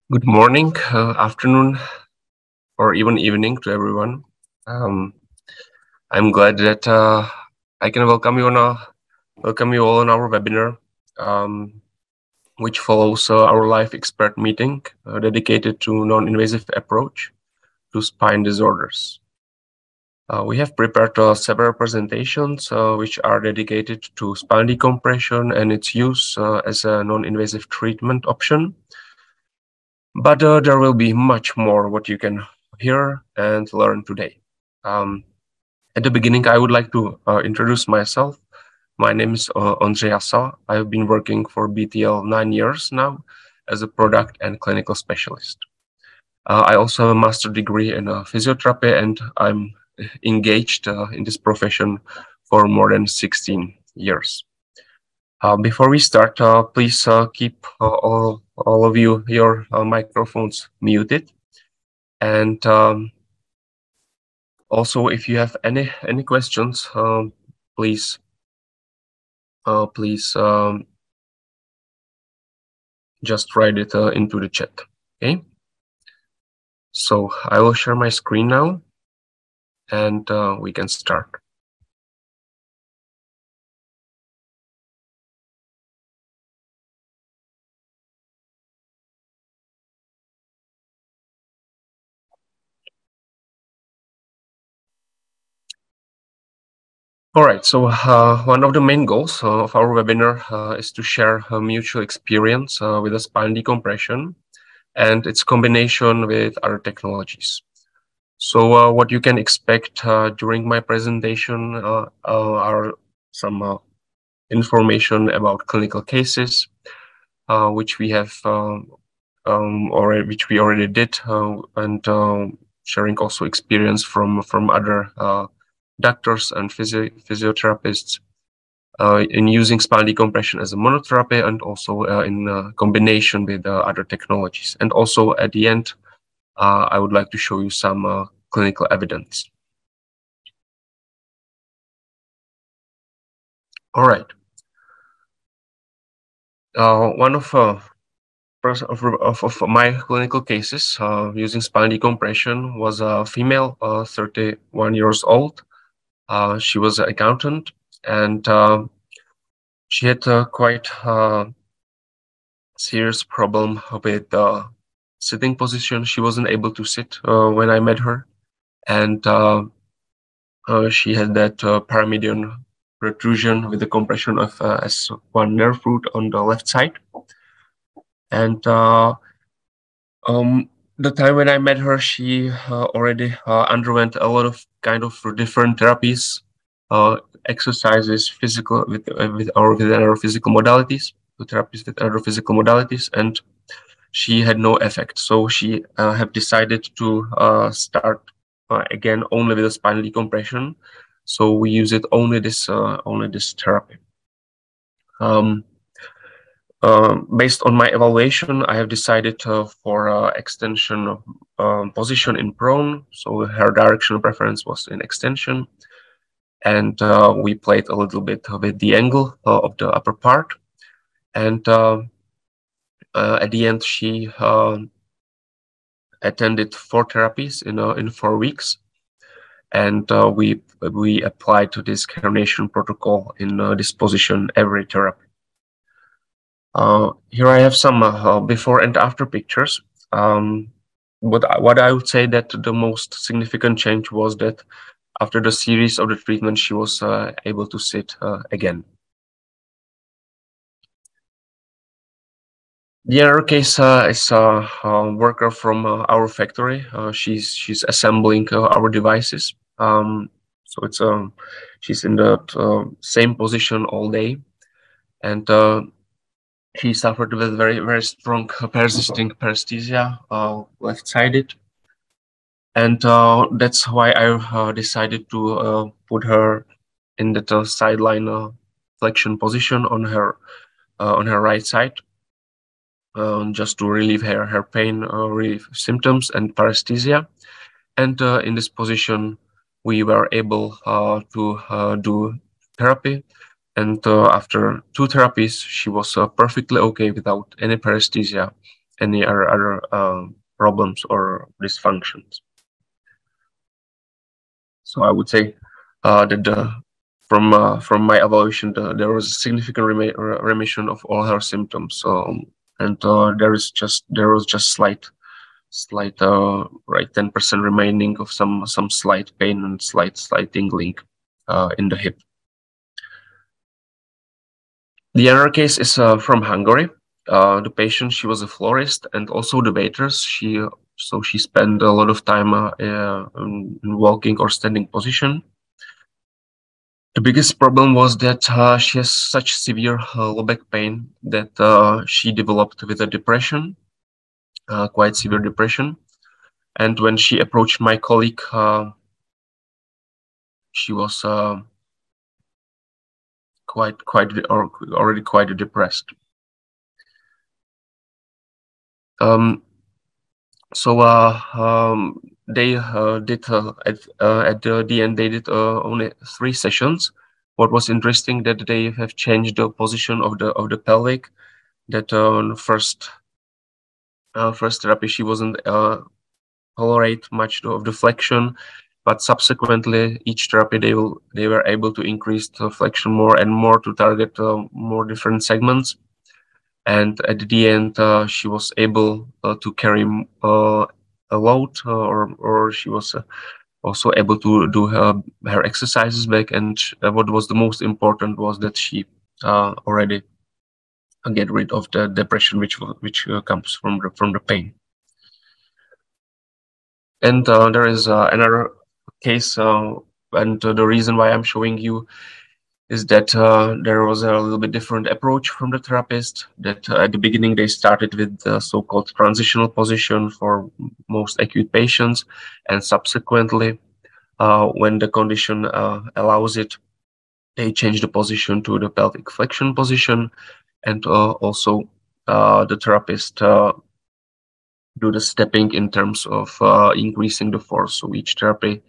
Good morning, afternoon, or even evening to everyone. Um, I'm glad that I can welcome you all on our webinar, which follows our live expert meeting dedicated to non-invasive approach to spine disorders. We have prepared several presentations which are dedicated to spinal decompression and its use as a non-invasive treatment option. But there will be much more what you can hear and learn today. At the beginning, I would like to introduce myself. My name is Ondřej Hasala. I have been working for BTL 9 years now as a product and clinical specialist. I also have a master's degree in physiotherapy, and I'm engaged in this profession for more than 16 years. Before we start, please keep all of you your microphones muted, and also if you have any questions, please just write it into the chat. Okay. So I will share my screen now, and we can start. All right, so one of the main goals of our webinar is to share a mutual experience with the spinal decompression and its combination with other technologies. So what you can expect during my presentation are some information about clinical cases, which we have which we already did, and sharing also experience from other doctors and physiotherapists in using spinal decompression as a monotherapy, and also in combination with other technologies. And also at the end, I would like to show you some clinical evidence. All right. One of my clinical cases using spinal decompression was a female, 31 years old. She was an accountant, and she had quite serious problem with sitting position. She wasn't able to sit when I met her, and she had that paramedian protrusion with the compression of S1 nerve root on the left side. And the time when I met her, she already underwent a lot of kind of different therapies, exercises, physical with other physical modalities, therapies with other physical modalities, and she had no effect. So she have decided to start again only with a spinal decompression. So we use it only this therapy. Based on my evaluation, I have decided for extension position in prone. So her directional preference was in extension. And we played a little bit with the angle of the upper part. And at the end, she attended 4 therapies in 4 weeks. And we applied to this herniation protocol in this position every therapy. Here I have some before and after pictures. What I would say that the most significant change was that after the series of the treatment, she was able to sit again. The other case is a worker from our factory. She's assembling our devices. So it's she's in the same position all day, and she suffered with very strong persisting paresthesia, left-sided, and that's why I decided to put her in the sideline flexion position on her right side, just to relieve her pain, relieve symptoms and paresthesia. And in this position, we were able to do therapy. And after 2 therapies, she was perfectly okay without any paresthesia. any other problems or dysfunctions. So I would say that from my evaluation, there was a significant remission of all her symptoms. And there was just slight like 10% remaining of some slight pain and slight tingling in the hip. The other case is from Hungary. The patient, she was a florist and also the waiters. She spent a lot of time in walking or standing position. The biggest problem was that she has such severe low back pain that she developed with a depression, quite severe depression. And when she approached my colleague, she was already quite depressed. They did at the end they did only 3 sessions. What was interesting that they have changed the position of the pelvic. That first therapy she wasn't tolerate much of the flexion, but subsequently each therapy they were able to increase the flexion more and more to target more different segments. And at the end, she was able to carry a load, or she was also able to do her exercises back. And what was the most important was that she already get rid of the depression, which comes from the pain. And there is another case, and the reason why I'm showing you is that there was a little bit different approach from the therapist. That at the beginning they started with the so-called transitional position for most acute patients, and subsequently, when the condition allows it, they change the position to the pelvic flexion position, and also the therapist do the stepping in terms of increasing the force. So each therapy,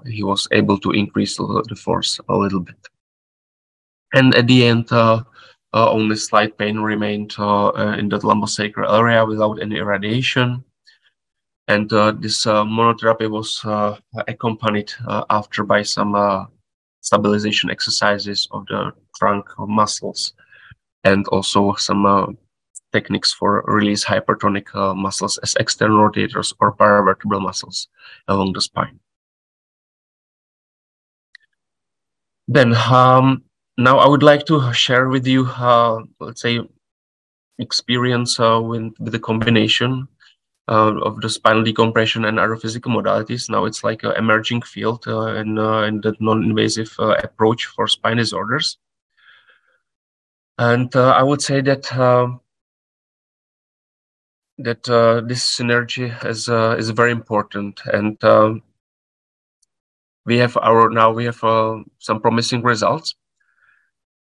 he was able to increase the force a little bit. And at the end, only slight pain remained in the lumbosacral area without any irradiation. And this monotherapy was accompanied after by some stabilization exercises of the trunk muscles, and also some techniques for release hypertonic muscles as external rotators or paravertebral muscles along the spine. Then now I would like to share with you, let's say, experience with the combination of the spinal decompression and other physical modalities. Now it's like an emerging field in the non-invasive approach for spine disorders. And I would say that this synergy is very important, and we have some promising results.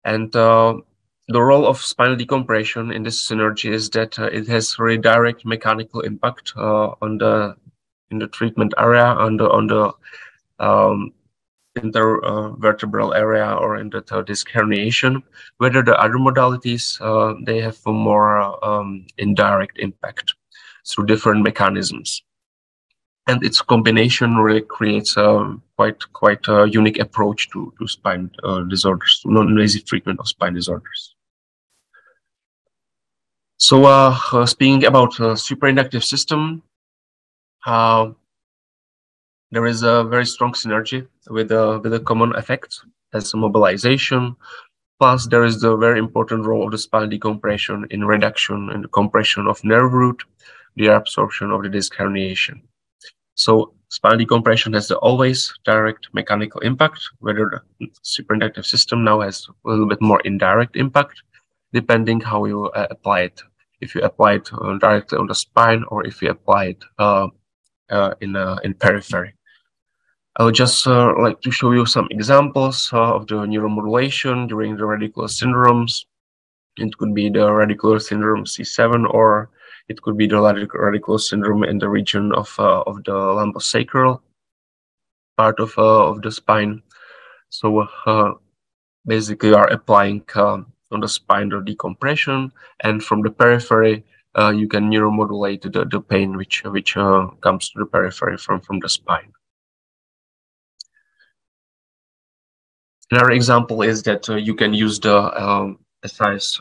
And the role of spinal decompression in this synergy is that it has very direct mechanical impact in the treatment area, on the intervertebral area, or in the disc herniation. Whether the other modalities they have a more indirect impact through different mechanisms, and its combination really creates a quite a unique approach to spine disorders, non-invasive treatment of spine disorders. So speaking about suprainductive system, there is a very strong synergy with the common effects as mobilization. Plus, there is the very important role of the spinal decompression in reduction and compression of nerve root, the absorption of the disc herniation. So spinal decompression has the always direct mechanical impact, whether the suprainductive system now has a little bit more indirect impact, depending how you apply it. If you apply it directly on the spine, or if you apply it in periphery. I would just like to show you some examples of the neuromodulation during the radicular syndromes. It could be the radicular syndrome C7, or it could be the radicular syndrome in the region of the lumbosacral part of the spine. So basically, you are applying on the spine the decompression, and from the periphery, you can neuromodulate the pain which comes to the periphery from the spine. Another example is that you can use the SIS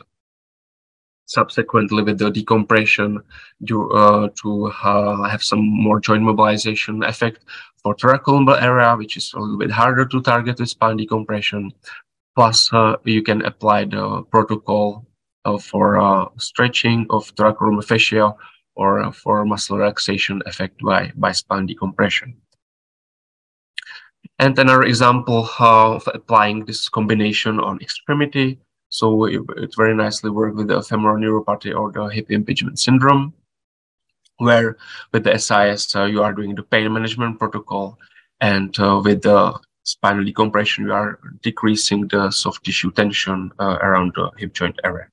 subsequently with the decompression to have some more joint mobilization effect for thoracolumbar area, which is a little bit harder to target with spine decompression. Plus, you can apply the protocol for stretching of thoracolumbar fascia or for muscle relaxation effect by spine decompression. And another example of applying this combination on extremity. So it very nicely works with the femoral neuropathy or the hip impingement syndrome, where with the SIS you are doing the pain management protocol, and with the spinal decompression you are decreasing the soft tissue tension around the hip joint area.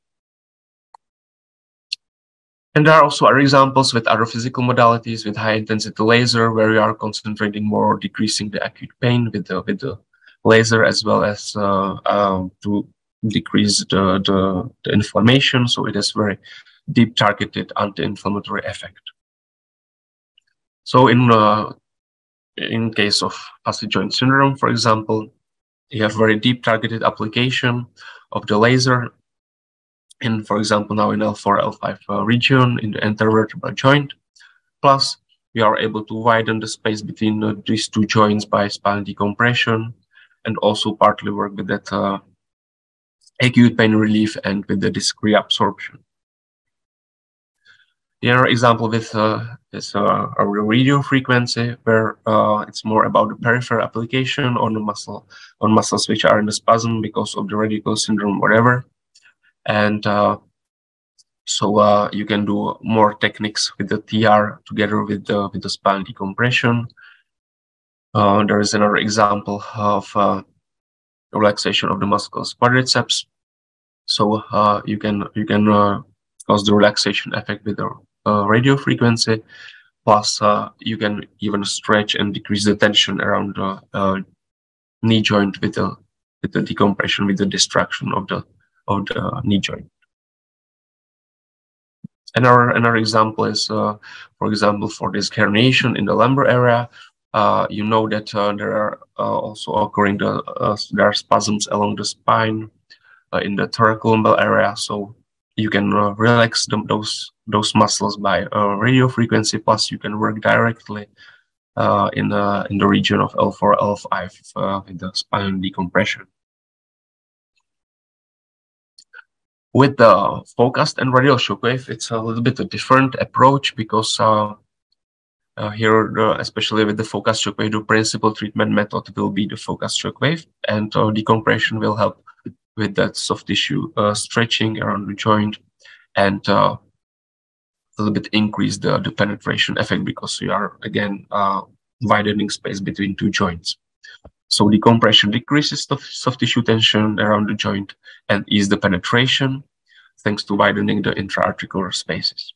And there are also other examples with other physical modalities with high intensity laser, where we are concentrating more or decreasing the acute pain with the laser, as well as to decrease the inflammation. So it has very deep targeted anti-inflammatory effect. So in case of facet joint syndrome, for example, you have very deep targeted application of the laser. And for example, now in L4, L5 region in the intervertebral joint. Plus, we are able to widen the space between these two joints by spinal decompression, and also partly work with that acute pain relief and with the disc reabsorption. The other example with is a radio frequency, where it's more about the peripheral application on the muscles which are in the spasm because of the radical syndrome, whatever. And so you can do more techniques with the TR together with the spinal decompression. There is another example of relaxation of the muscles quadriceps. So you can cause the relaxation effect with the radio frequency. Plus, you can even stretch and decrease the tension around the knee joint with the decompression, with the distraction of the knee joint. Another example is, for example, for this herniation in the lumbar area, you know that there are also occurring there are spasms along the spine in the thoracolumbar area. So you can relax those muscles by radio frequency. Plus, you can work directly in the region of L4, L5 with the spinal decompression. With the focused and radial shockwave, it's a little bit a different approach, because here, especially with the focused shockwave, the principal treatment method will be the focused shockwave, and decompression will help with that soft tissue stretching around the joint, and a little bit increase the penetration effect, because you are again widening space between two joints. So decompression decreases the soft tissue tension around the joint and ease the penetration, thanks to widening the intra-articular spaces.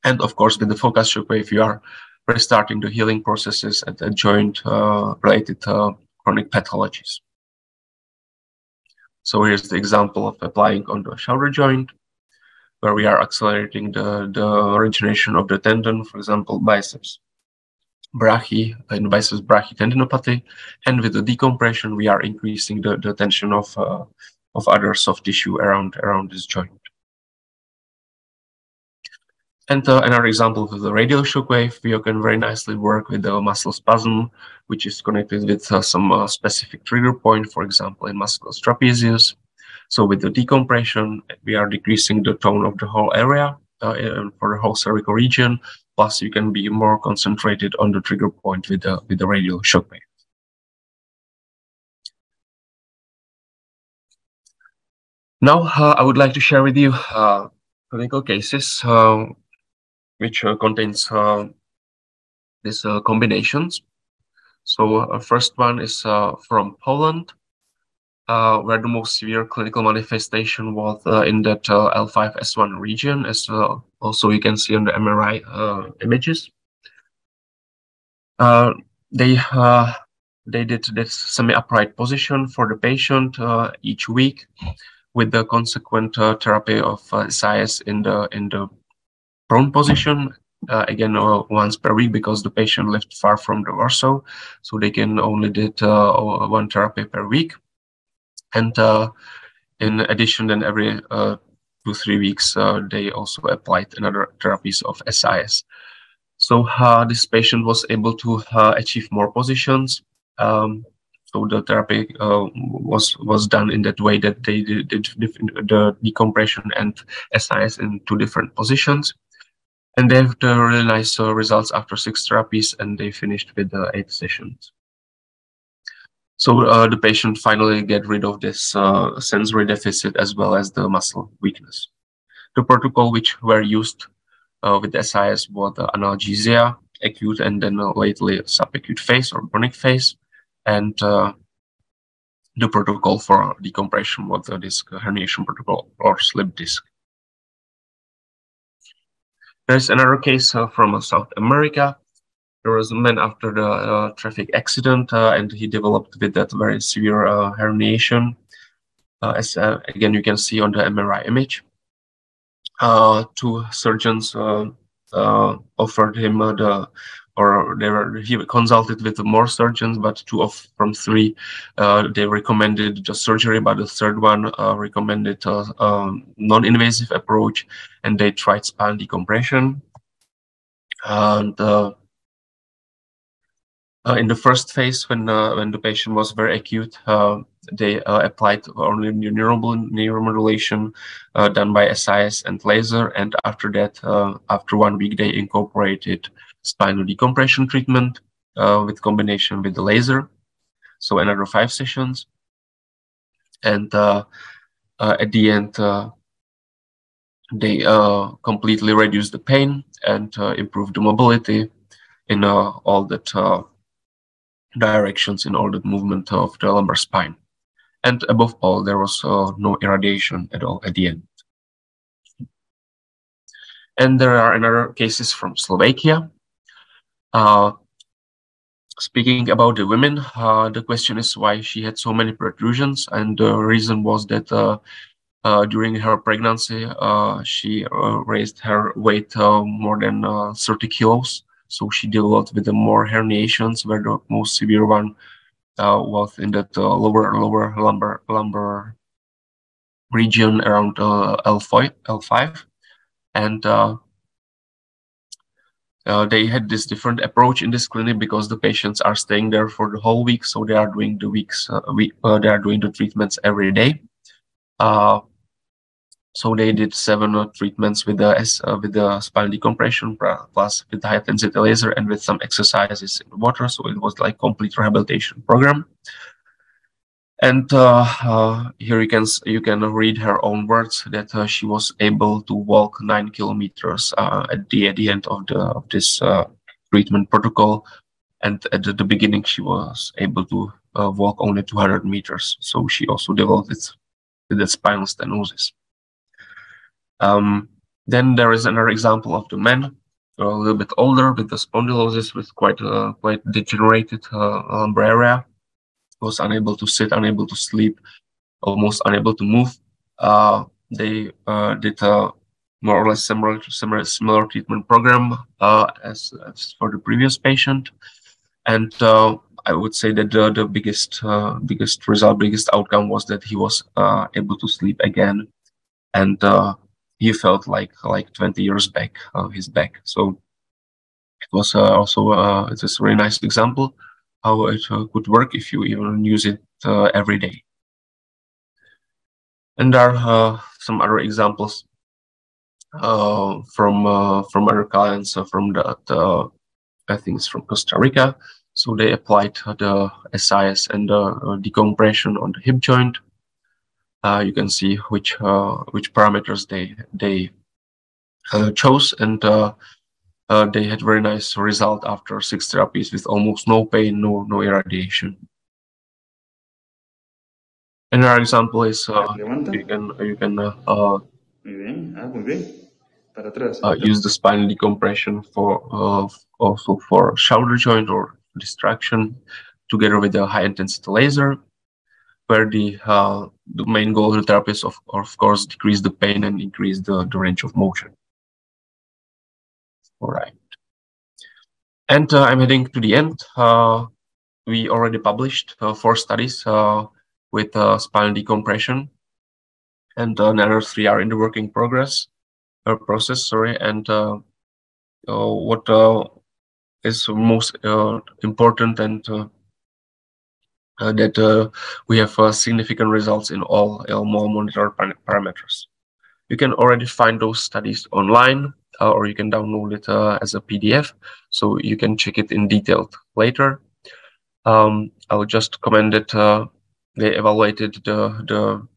And of course, with the focused shockwave, you are restarting the healing processes at the joint-related chronic pathologies. So here's the example of applying on the shoulder joint, where we are accelerating the regeneration of the tendon, for example, biceps brachii, in biceps brachii tendinopathy, and with the decompression, we are increasing the tension of other soft tissue around this joint. And another example with the radial shockwave, we can very nicely work with the muscle spasm, which is connected with some specific trigger point, for example, in musculus trapezius. So with the decompression, we are decreasing the tone of the whole area for the whole cervical region. Plus, you can be more concentrated on the trigger point with the radial shockwave. Now, I would like to share with you clinical cases which contains these combinations. So first one is from Poland, where the most severe clinical manifestation was in that L5S1 region, as also you can see on the MRI images. They did this semi-upright position for the patient each week, with the consequent therapy of SIS in the prone position, again once per week, because the patient lived far from the Warsaw, so they can only did one therapy per week. And in addition, then every 2-3 weeks, they also applied another therapies of SIS. So this patient was able to achieve more positions. So the therapy was done in that way that they did the decompression and SIS in 2 different positions. And they have the really nice results after 6 therapies, and they finished with 8 sessions. So the patient finally get rid of this sensory deficit as well as the muscle weakness. The protocol which were used with SIS was the analgesia, acute and then lately subacute phase or chronic phase, and the protocol for decompression was the disc herniation protocol or slip disc. There's another case from South America. There was a man after the traffic accident, and he developed with that very severe herniation. As again, you can see on the MRI image. 2 surgeons offered him he consulted with more surgeons, but 2 from 3 they recommended the surgery, but the third one recommended non-invasive approach, and they tried spinal decompression. And in the first phase, when the patient was very acute, they applied only neuromodulation done by SIS and laser, and after that, after 1 week, they incorporated spinal decompression treatment with combination with the laser, so another 5 sessions. And at the end, they completely reduced the pain and improved the mobility in all that directions, in all the movement of the lumbar spine. And above all, there was no irradiation at all at the end. And there are another cases from Slovakia. Speaking about the women, the question is why she had so many protrusions, and the reason was that during her pregnancy, she raised her weight more than 30 kilos. So she developed with the more herniations, where the most severe one was in that lower lumbar region around L5. And they had this different approach in this clinic because the patients are staying there for the whole week, so they are doing the they are doing the treatments every day. So they did 7 treatments with the spinal decompression plus with high intensity laser and with some exercises in water. So it was like complete rehabilitation program. And here you can read her own words that she was able to walk 9 kilometers at the end of this treatment protocol. And at the beginning, she was able to walk only 200 meters. So she also developed it with the spinal stenosis. Then there is another example of the man, a little bit older, with the spondylosis, with quite degenerated lumbar area. Was unable to sit, unable to sleep, almost unable to move. They did a more or less similar treatment program as for the previous patient, and I would say that the biggest outcome was that he was able to sleep again, and he felt like 20 years back his back. So it was also it's a really nice example how it could work if you even use it every day. And there are some other examples from other clients from I think it's from Costa Rica. So they applied the SIS and the decompression on the hip joint. You can see which parameters they chose, and they had very nice result after 6 therapies with almost no pain, no irradiation. Another example is you can use the spinal decompression for also for shoulder joint or distraction, together with the high intensity laser, where the main goal of the therapy is of course decrease the pain and increase the range of motion. All right. And I'm heading to the end. We already published 4 studies with spinal decompression, and another 3 are in the working process. And what is most important, and that we have significant results in all more monitored parameters. You can already find those studies online, or you can download it as a PDF, so you can check it in detail later. I will just comment that they evaluated the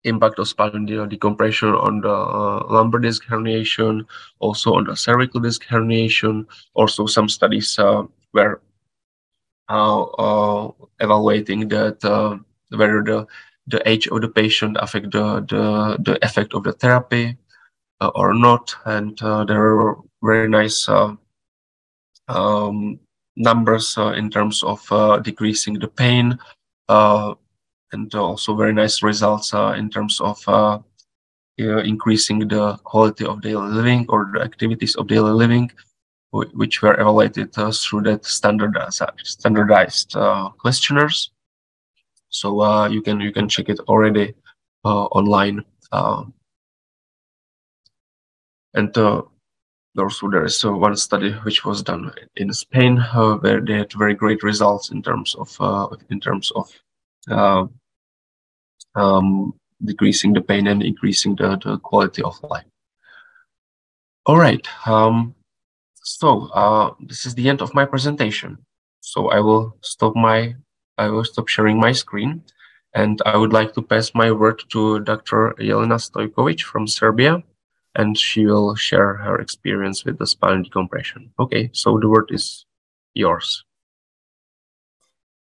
impact of spinal decompression on the lumbar disc herniation, also on the cervical disc herniation. Also, some studies were evaluating that whether the age of the patient affect the effect of the therapy or not, and there are very nice numbers in terms of decreasing the pain, and also very nice results in terms of increasing the quality of daily living or the activities of daily living, which were evaluated through that standardized questionnaires. So you can check it already online. And also there is one study which was done in Spain where they had very great results in terms of decreasing the pain and increasing the quality of life. All right. So this is the end of my presentation. So I will stop sharing my screen, and I would like to pass my word to Dr. Jelena Stojković from Serbia, and she will share her experience with the spinal decompression. Okay, so the word is yours.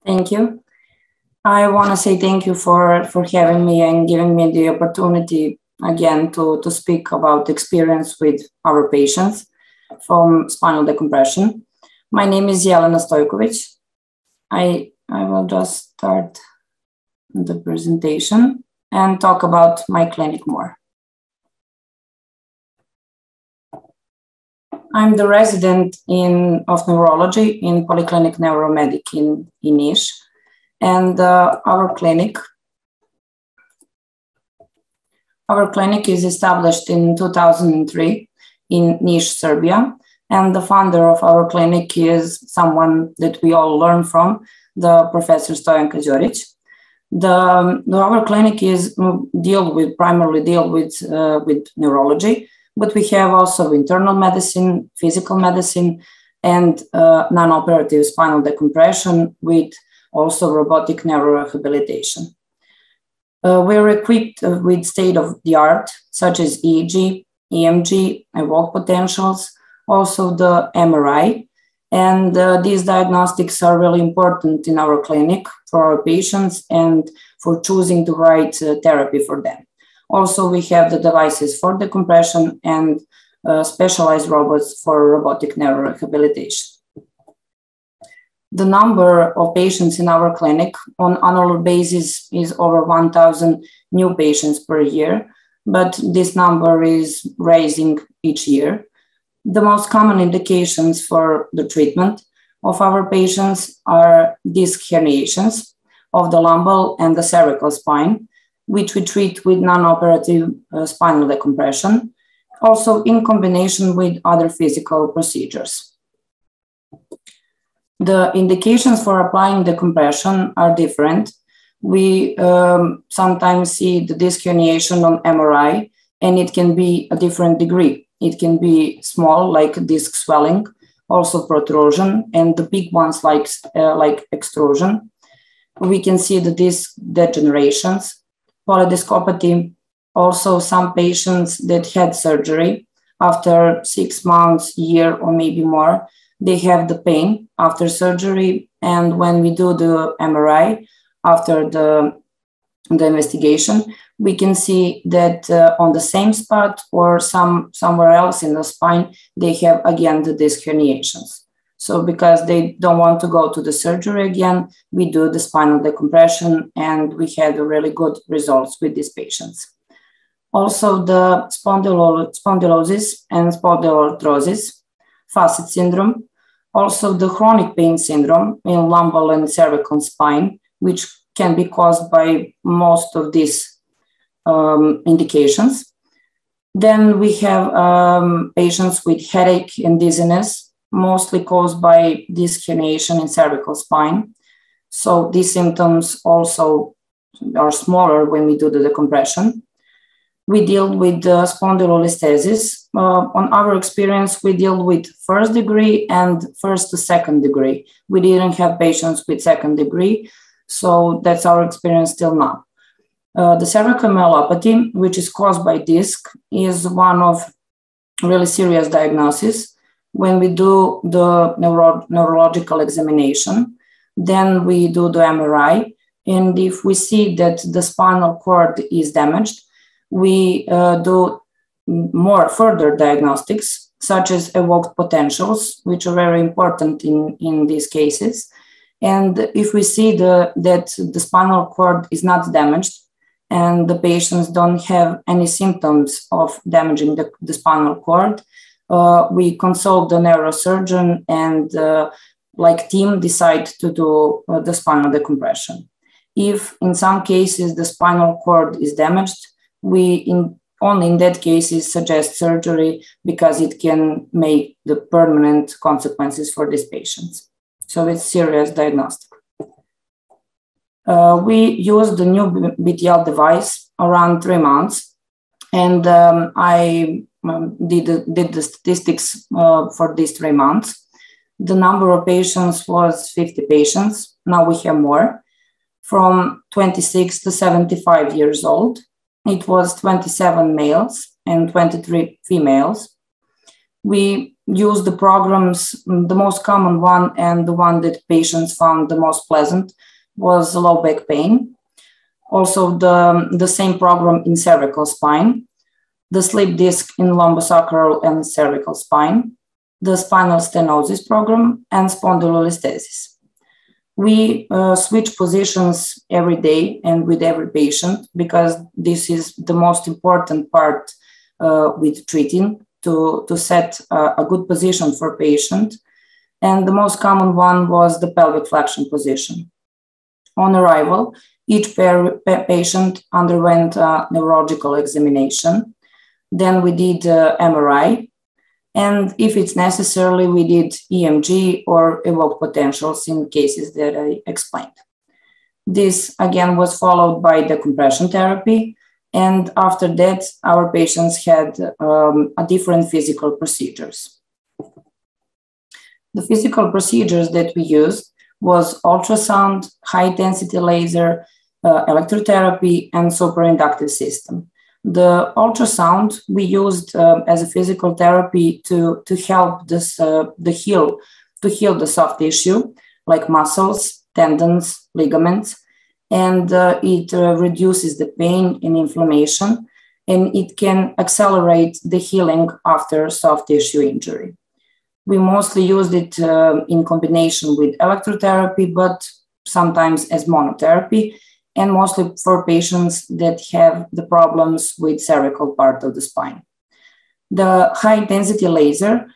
Thank you. I want to say thank you for having me and giving me the opportunity again to speak about the experience with our patients from spinal decompression. My name is Jelena Stojković. I will just start the presentation and talk about my clinic more. I'm the resident of neurology in Polyclinic Neuromedic in Niš, and our clinic is established in 2003 in Niš, Serbia, and the founder of our clinic is someone that we all learn from, the Professor Tonatiuh Ávila. Our clinic is primarily deal with neurology, but we have also internal medicine, physical medicine, and non-operative spinal decompression with also robotic neurorehabilitation. We're equipped with state-of-the-art, such as EEG, EMG, and walk potentials, also the MRI. And these diagnostics are really important in our clinic for our patients and for choosing the right therapy for them. Also, we have the devices for decompression and specialized robots for robotic neurorehabilitation. The number of patients in our clinic on annual basis is over 1,000 new patients per year, but this number is rising each year. The most common indications for the treatment of our patients are disc herniations of the lumbar and the cervical spine, which we treat with non-operative spinal decompression, also in combination with other physical procedures. The indications for applying decompression are different. We sometimes see the disc herniation on MRI, and it can be a different degree. It can be small, like disc swelling, also protrusion, and the big ones like extrusion. We can see the disc degenerations, polydiscopathy, also some patients that had surgery after 6 months, year, or maybe more. They have the pain after surgery, and when we do the MRI after the investigation, we can see that on the same spot or somewhere else in the spine, they have again the disc herniations. So because they don't want to go to the surgery again, we do the spinal decompression, and we had really good results with these patients. Also the spondylosis and spondyloarthrosis, facet syndrome, also the chronic pain syndrome in lumbar and cervical spine, which can be caused by most of these indications. Then we have patients with headache and dizziness, mostly caused by disc herniation in cervical spine. So these symptoms also are smaller when we do the decompression. We deal with spondylolisthesis. On our experience, we deal with first degree and first to second degree. We didn't have patients with second degree, so that's our experience till now. The cervical myelopathy, which is caused by disc, is one of really serious diagnosis. When we do the neurological examination, then we do the MRI. And if we see that the spinal cord is damaged, we do more further diagnostics, such as evoked potentials, which are very important in these cases. And if we see that the spinal cord is not damaged and the patients don't have any symptoms of damaging the spinal cord, we consult the neurosurgeon and like team decide to do the spinal decompression. If in some cases the spinal cord is damaged, we only in that cases suggest surgery because it can make the permanent consequences for these patients. So it's serious diagnostic. We used the new BTL device around 3 months, and I did the statistics for these 3 months. The number of patients was 50 patients. Now we have more, from 26 to 75 years old. It was 27 males and 23 females. We used the programs, the most common one and the one that patients found the most pleasant was low back pain. Also the same program in cervical spine, the slip disc in lumbosacral and cervical spine, the spinal stenosis program, and spondylolisthesis. We switch positions every day and with every patient because this is the most important part with treating, to set a good position for patient. And the most common one was the pelvic flexion position. On arrival, each patient underwent a neurological examination. Then we did MRI. And if it's necessary, we did EMG or evoked potentials in cases that I explained. This again was followed by decompression therapy. And after that, our patients had a different physical procedures. The physical procedures that we used was ultrasound, high intensity laser, electrotherapy, and superinductive system. The ultrasound we used as a physical therapy to help this to heal the soft tissue like muscles, tendons, ligaments, and it reduces the pain and inflammation, and it can accelerate the healing after soft tissue injury. We mostly used it in combination with electrotherapy, but sometimes as monotherapy, and mostly for patients that have the problems with cervical part of the spine. The high-intensity laser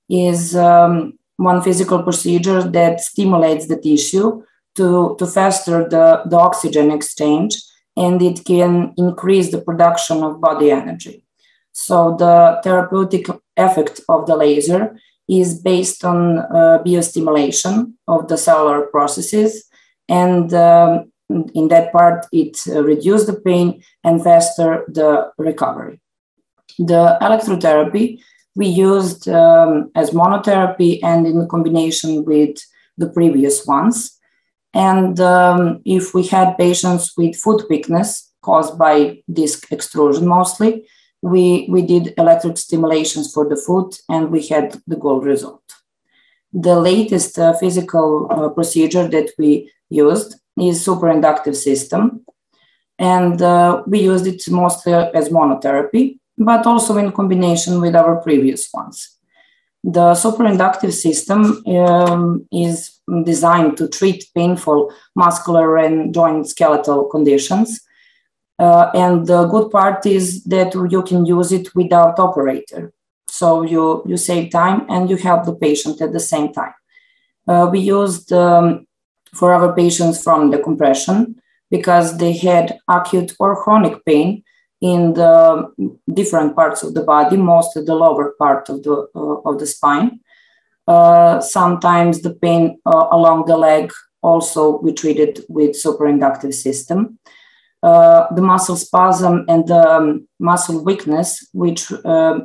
is one physical procedure that stimulates the tissue to faster the oxygen exchange, and it can increase the production of body energy. So the therapeutic effect of the laser is based on biostimulation of the cellular processes, and in that part, it reduces the pain and faster the recovery. The electrotherapy we used as monotherapy and in combination with the previous ones. And if we had patients with foot weakness caused by disc extrusion mostly, we did electric stimulations for the foot and we had the goal result. The latest physical procedure that we used is superinductive system. And we used it mostly as monotherapy, but also in combination with our previous ones. The superinductive system is designed to treat painful muscular and joint skeletal conditions. And the good part is that you can use it without operator. So you save time and you help the patient at the same time. We used for our patients from decompression because they had acute or chronic pain in the different parts of the body, mostly the lower part of the spine. Sometimes the pain along the leg also we treated with superinductive system. The muscle spasm and the muscle weakness, which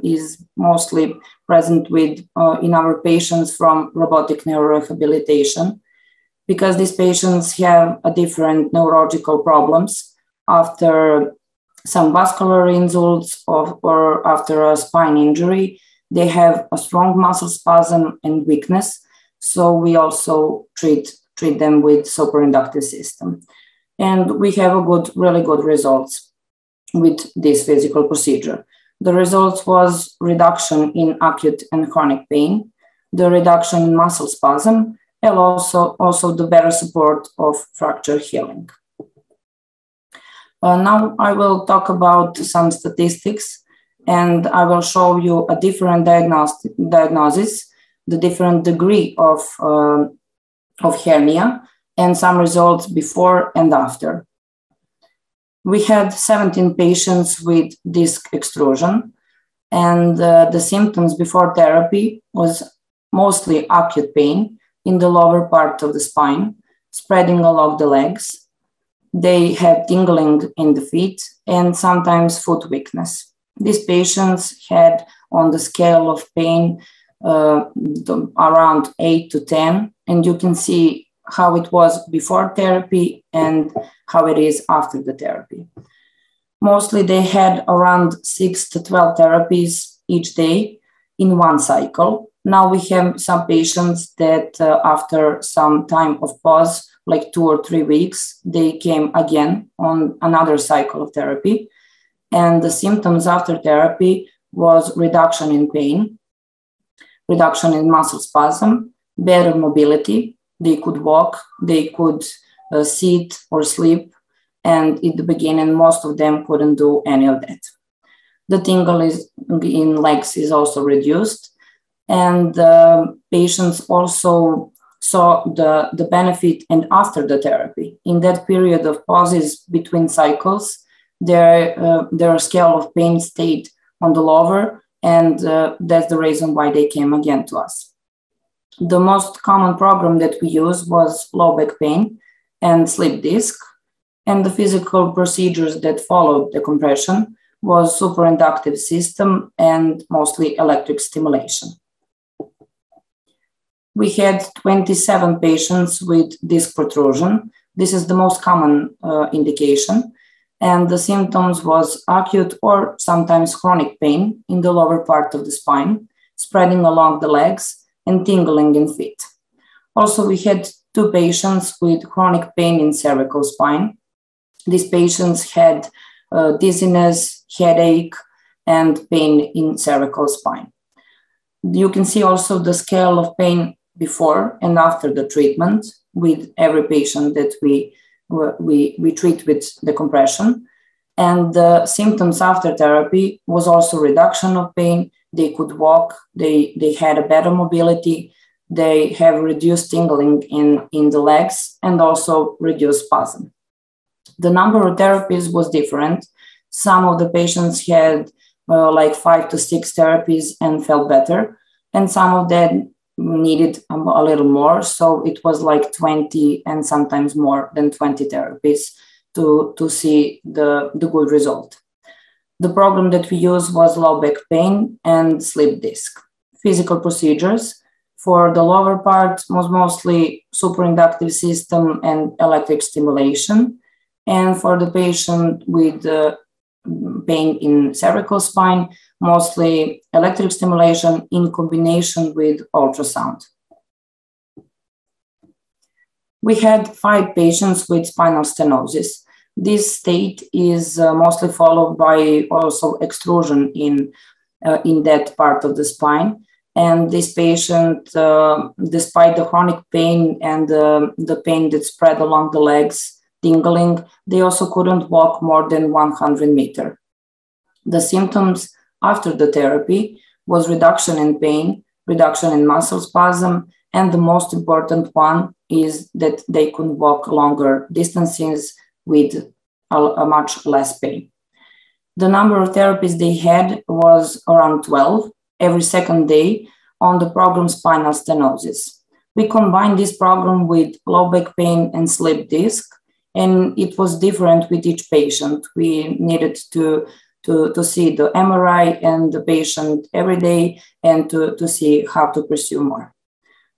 is mostly present with in our patients from robotic neurorehabilitation, because these patients have a different neurological problems after some vascular insults or after a spine injury. They have a strong muscle spasm and weakness, so we also treat them with superinductive system. And we have really good results with this physical procedure. The results was reduction in acute and chronic pain, the reduction in muscle spasm, and also the better support of fracture healing. Now I will talk about some statistics, and I will show you a different diagnosis, the different degree of hernia, and some results before and after. We had 17 patients with disc extrusion, and the symptoms before therapy was mostly acute pain in the lower part of the spine, spreading along the legs. They had tingling in the feet and sometimes foot weakness. These patients had on the scale of pain around 8 to 10, and you can see how it was before therapy and how it is after the therapy. Mostly they had around 6 to 12 therapies each day in one cycle. Now we have some patients that after some time of pause, like 2 or 3 weeks, they came again on another cycle of therapy. And the symptoms after therapy was reduction in pain, reduction in muscle spasm, better mobility. They could walk, they could sit or sleep, and in the beginning, most of them couldn't do any of that. The tingle in legs is also reduced, and patients also saw the benefit and after the therapy. In that period of pauses between cycles, their scale of pain stayed on the lower, and that's the reason why they came again to us. The most common program that we used was low back pain and slip disc, and the physical procedures that followed the compression was superinductive system and mostly electric stimulation. We had 27 patients with disc protrusion. This is the most common indication, and the symptoms was acute or sometimes chronic pain in the lower part of the spine, spreading along the legs, and tingling in feet. Also, we had 2 patients with chronic pain in cervical spine. These patients had dizziness, headache, and pain in cervical spine. You can see also the scale of pain before and after the treatment with every patient that we treat with the compression. And the symptoms after therapy was also reduction of pain. They could walk, they had a better mobility, they have reduced tingling in the legs and also reduced spasm. The number of therapies was different. Some of the patients had like 5 to 6 therapies and felt better, and some of them needed a little more. So it was like 20 and sometimes more than 20 therapies to see the good result. The program that we used was low back pain and slip disc. Physical procedures for the lower part was mostly superinductive system and electric stimulation. And for the patient with pain in cervical spine, mostly electric stimulation in combination with ultrasound. We had 5 patients with spinal stenosis. This state is mostly followed by also extrusion in that part of the spine. And this patient, despite the chronic pain and the pain that spread along the legs, tingling. They also couldn't walk more than 100 meters. The symptoms after the therapy was reduction in pain, reduction in muscle spasm, and the most important one is that they could walk longer distances with a much less pain. The number of therapies they had was around 12 every second day on the program Spinal Stenosis. We combined this program with low back pain and slip disc, and it was different with each patient. We needed to see the MRI and the patient every day and to see how to pursue more.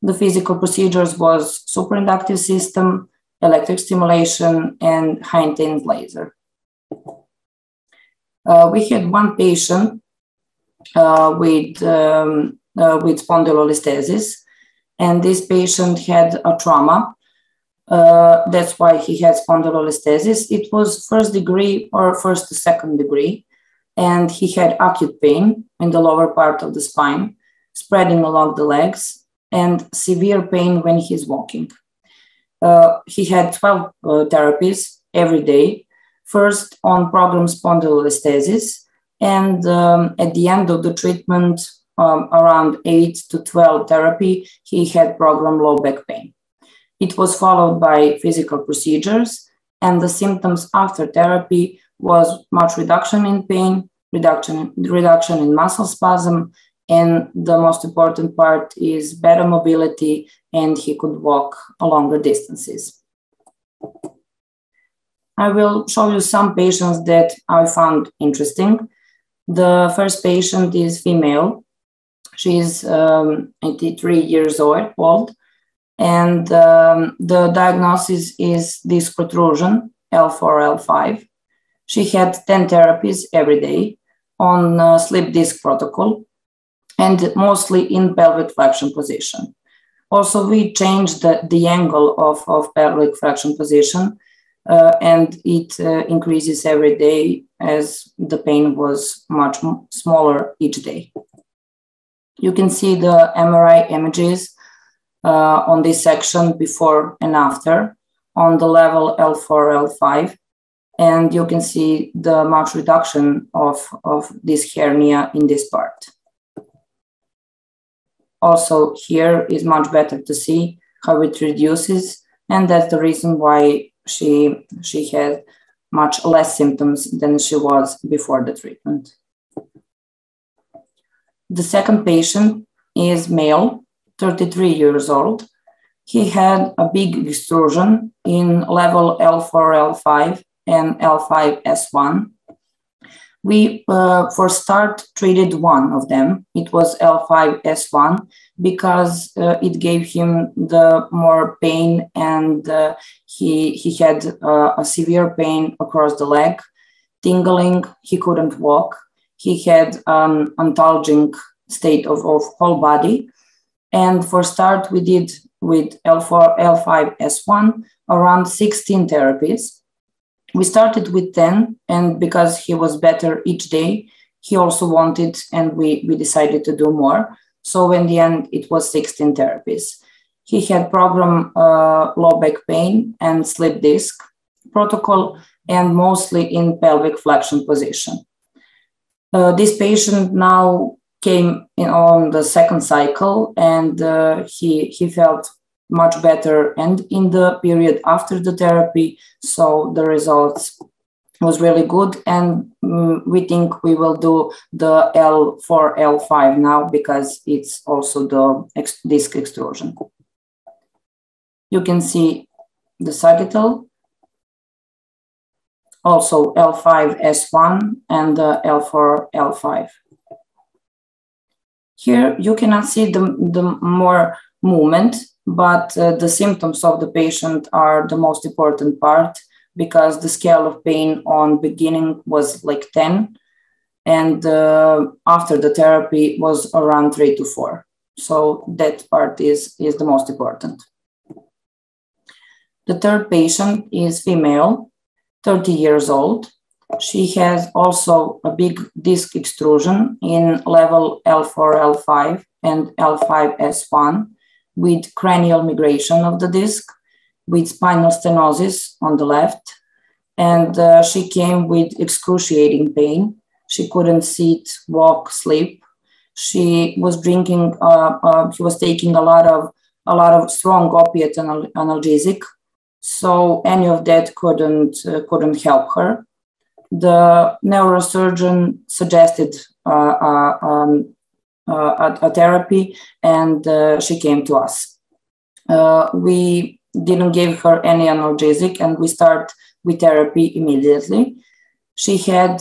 The physical procedures was superinductive system, electric stimulation, and high-intense laser. We had one patient with spondylolisthesis, and this patient had a trauma. That's why he had spondylolisthesis. It was first degree or first to second degree, and he had acute pain in the lower part of the spine, spreading along the legs, and severe pain when he's walking. He had 12 therapies every day, first on program spondylolisthesis, and at the end of the treatment, around 8 to 12 therapy, he had program low back pain. It was followed by physical procedures, and the symptoms after therapy was much reduction in pain, reduction in muscle spasm, and the most important part is better mobility, and he could walk longer distances. I will show you some patients that I found interesting. The first patient is female. She's 83 years old, and the diagnosis is disc protrusion, L4, L5. She had 10 therapies every day on slip disc protocol, and mostly in pelvic flexion position. Also, we changed the angle of pelvic flexion position, and it increases every day as the pain was much smaller each day. You can see the MRI images on this section before and after on the level L4, L5, and you can see the much reduction of this hernia in this part. Also, here is much better to see how it reduces, and that's the reason why she had much less symptoms than she was before the treatment. The second patient is male, 33 years old. He had a big extrusion in level L4, L5, and L5S1. We, for start, treated one of them. It was L5S1 because it gave him the more pain, and he had a severe pain across the leg, tingling, he couldn't walk. He had an antalgic state of whole body. And for start, we did with L4, L5S1 around 16 therapies. We started with 10, and because he was better each day, he also wanted, and we decided to do more. So in the end, it was 16 therapies. He had program low back pain and slip disc protocol, and mostly in pelvic flexion position. This patient now came in on the second cycle, and he felt much better, and in the period after the therapy, so the results was really good, and we think we will do the L4, L5 now because it's also the disc extrusion. You can see the sagittal, also L5S1 and the L4, L5. Here you cannot see the more movement, but the symptoms of the patient are the most important part, because the scale of pain on beginning was like 10, and after the therapy was around 3 to 4. So that part is the most important. The third patient is female, 30 years old. She has also a big disc extrusion in level L4, L5 and L5S1 with cranial migration of the disc. with spinal stenosis on the left, and she came with excruciating pain. She couldn't sit, walk, sleep. She was drinking. She was taking a lot of strong opiate analgesic, so any of that couldn't help her. The neurosurgeon suggested a therapy, and she came to us. We didn't give her any analgesic, and we start with therapy immediately. She had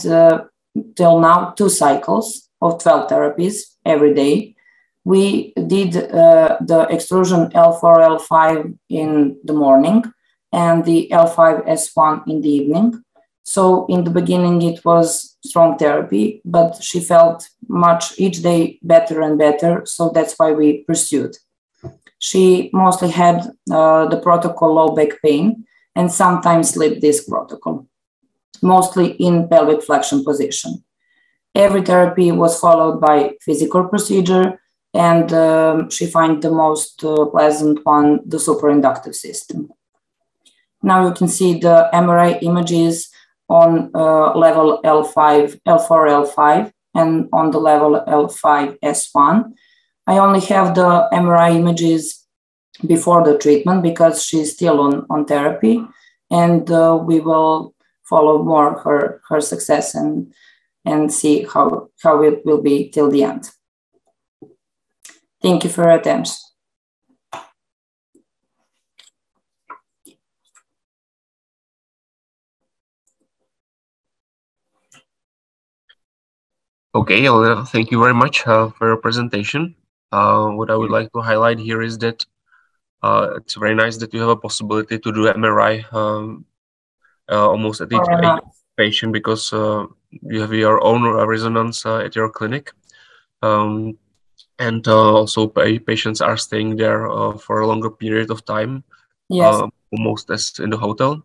till now 2 cycles of 12 therapies every day. We did the extrusion L4, L5 in the morning and the L5S1 in the evening. So in the beginning, it was strong therapy, but she felt much each day better and better. So that's why we pursued. She mostly had the protocol low back pain and sometimes slip disc protocol, mostly in pelvic flexion position. Every therapy was followed by physical procedure, and she found the most pleasant one, the superinductive system. Now you can see the MRI images on level L5, L4, L5, and on the level L5S1. I only have the MRI images before the treatment because she's still on therapy, and we will follow more her success and see how it will be till the end. Thank you for your attention. Okay, Jelena, thank you very much for your presentation. What I would like to highlight here is that it's very nice that you have a possibility to do MRI almost at each patient, because you have your own resonance at your clinic. And also patients are staying there for a longer period of time, yes. Almost as in the hotel.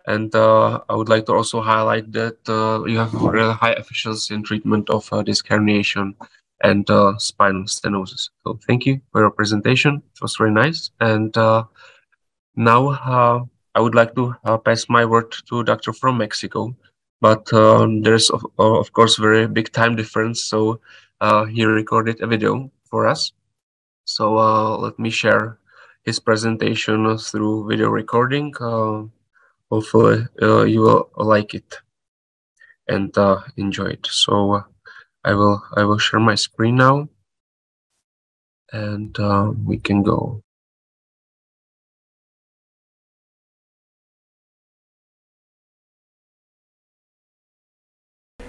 And I would like to also highlight that you have really high efficiency in treatment of disc herniation and spinal stenosis. So thank you for your presentation. It was very nice. And now I would like to pass my word to Dr. from Mexico. But there's, of course, very big time difference. So he recorded a video for us. So let me share his presentation through video recording. Hopefully you will like it and enjoy it. So I will share my screen now, and we can go.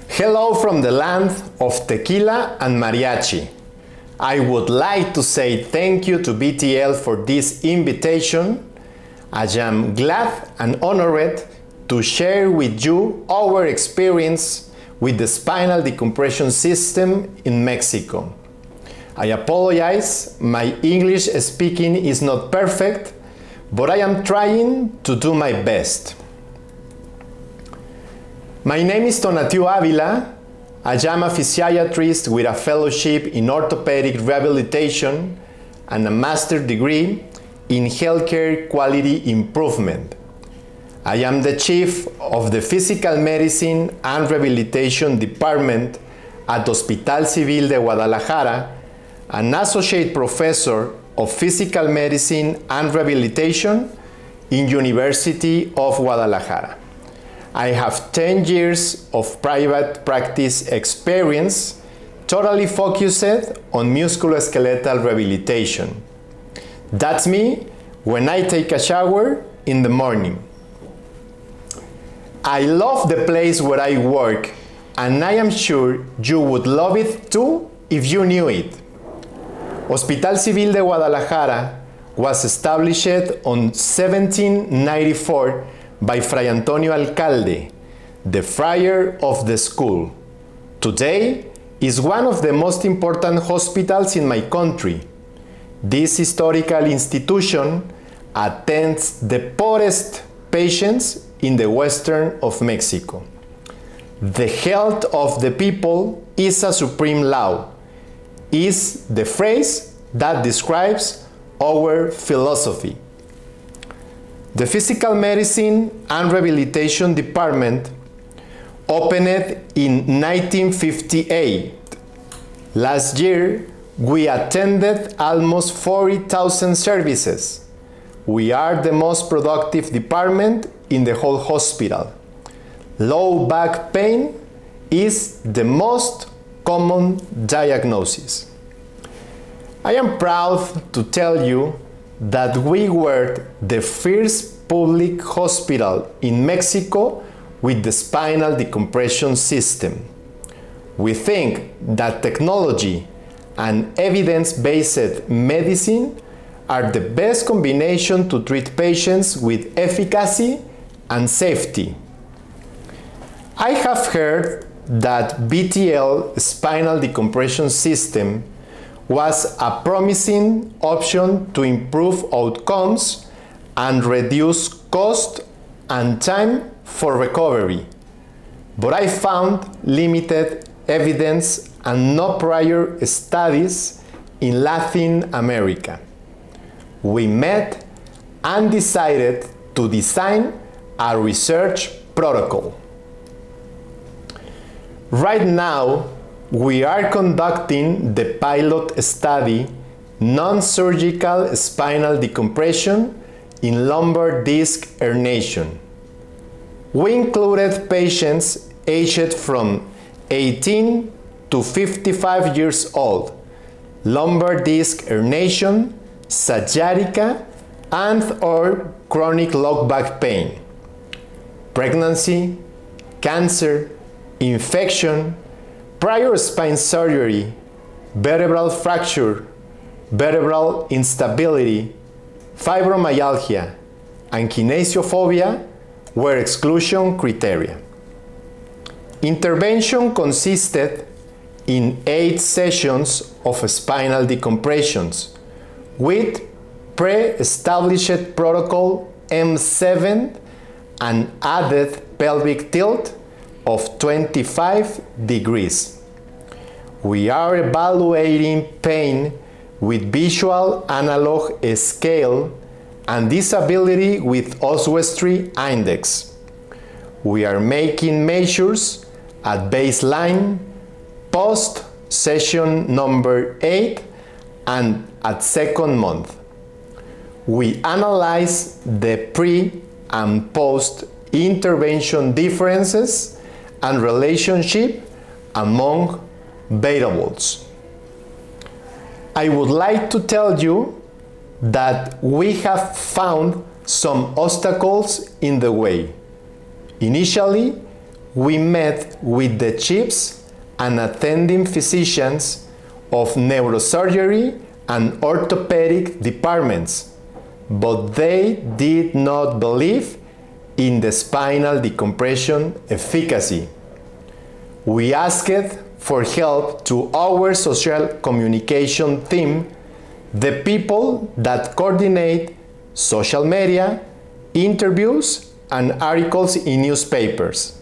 Hello from the land of tequila and mariachi. I would like to say thank you to BTL for this invitation. I am glad and honored to share with you our experience with the spinal decompression system in Mexico. I apologize, my English speaking is not perfect, but I am trying to do my best. My name is Tonatiuh Ávila. I am a physiatrist with a fellowship in orthopedic rehabilitation and a master's degree in healthcare quality improvement. I am the chief of the Physical Medicine and Rehabilitation Department at Hospital Civil de Guadalajara, an associate professor of Physical Medicine and Rehabilitation in University of Guadalajara. I have 10 years of private practice experience, totally focused on musculoskeletal rehabilitation. That's me when I take a shower in the morning. I love the place where I work, and I am sure you would love it too if you knew it. Hospital Civil de Guadalajara was established on 1794 by Fray Antonio Alcalde, the friar of the school. Today is one of the most important hospitals in my country. This historical institution attends the poorest patients in the western of Mexico. The health of the people is a supreme law, is the phrase that describes our philosophy. The Physical Medicine and Rehabilitation Department opened in 1958. Last year, we attended almost 40,000 services. We are the most productive department in the whole hospital. Low back pain is the most common diagnosis. I am proud to tell you that we were the first public hospital in Mexico with the spinal decompression system. We think that technology and evidence-based medicine are the best combination to treat patients with efficacy and safety. I have heard that BTL spinal decompression system was a promising option to improve outcomes and reduce cost and time for recovery, but I found limited evidence and no prior studies in Latin America. We met and decided to design a research protocol. Right now, we are conducting the pilot study Non-surgical spinal decompression in lumbar disc herniation. We included patients aged from 18 to 55 years old, lumbar disc herniation, sciatica, and/or chronic low back pain, pregnancy, cancer, infection, prior spine surgery, vertebral fracture, vertebral instability, fibromyalgia, and kinesiophobia were exclusion criteria. Intervention consisted in 8 sessions of spinal decompressions with pre-established protocol M7 and added pelvic tilt of 25 degrees. We are evaluating pain with visual analog scale and disability with oswestry index. We are making measures at baseline, post session number 8, and at second month. We analyze the pre and post intervention differences and relationship among variables. I would like to tell you that we have found some obstacles in the way. Initially, we met with the chiefs and attending physicians of neurosurgery and orthopedic departments, but they did not believe in the spinal decompression efficacy. We asked for help to our social communication team, the people that coordinate social media, interviews, and articles in newspapers.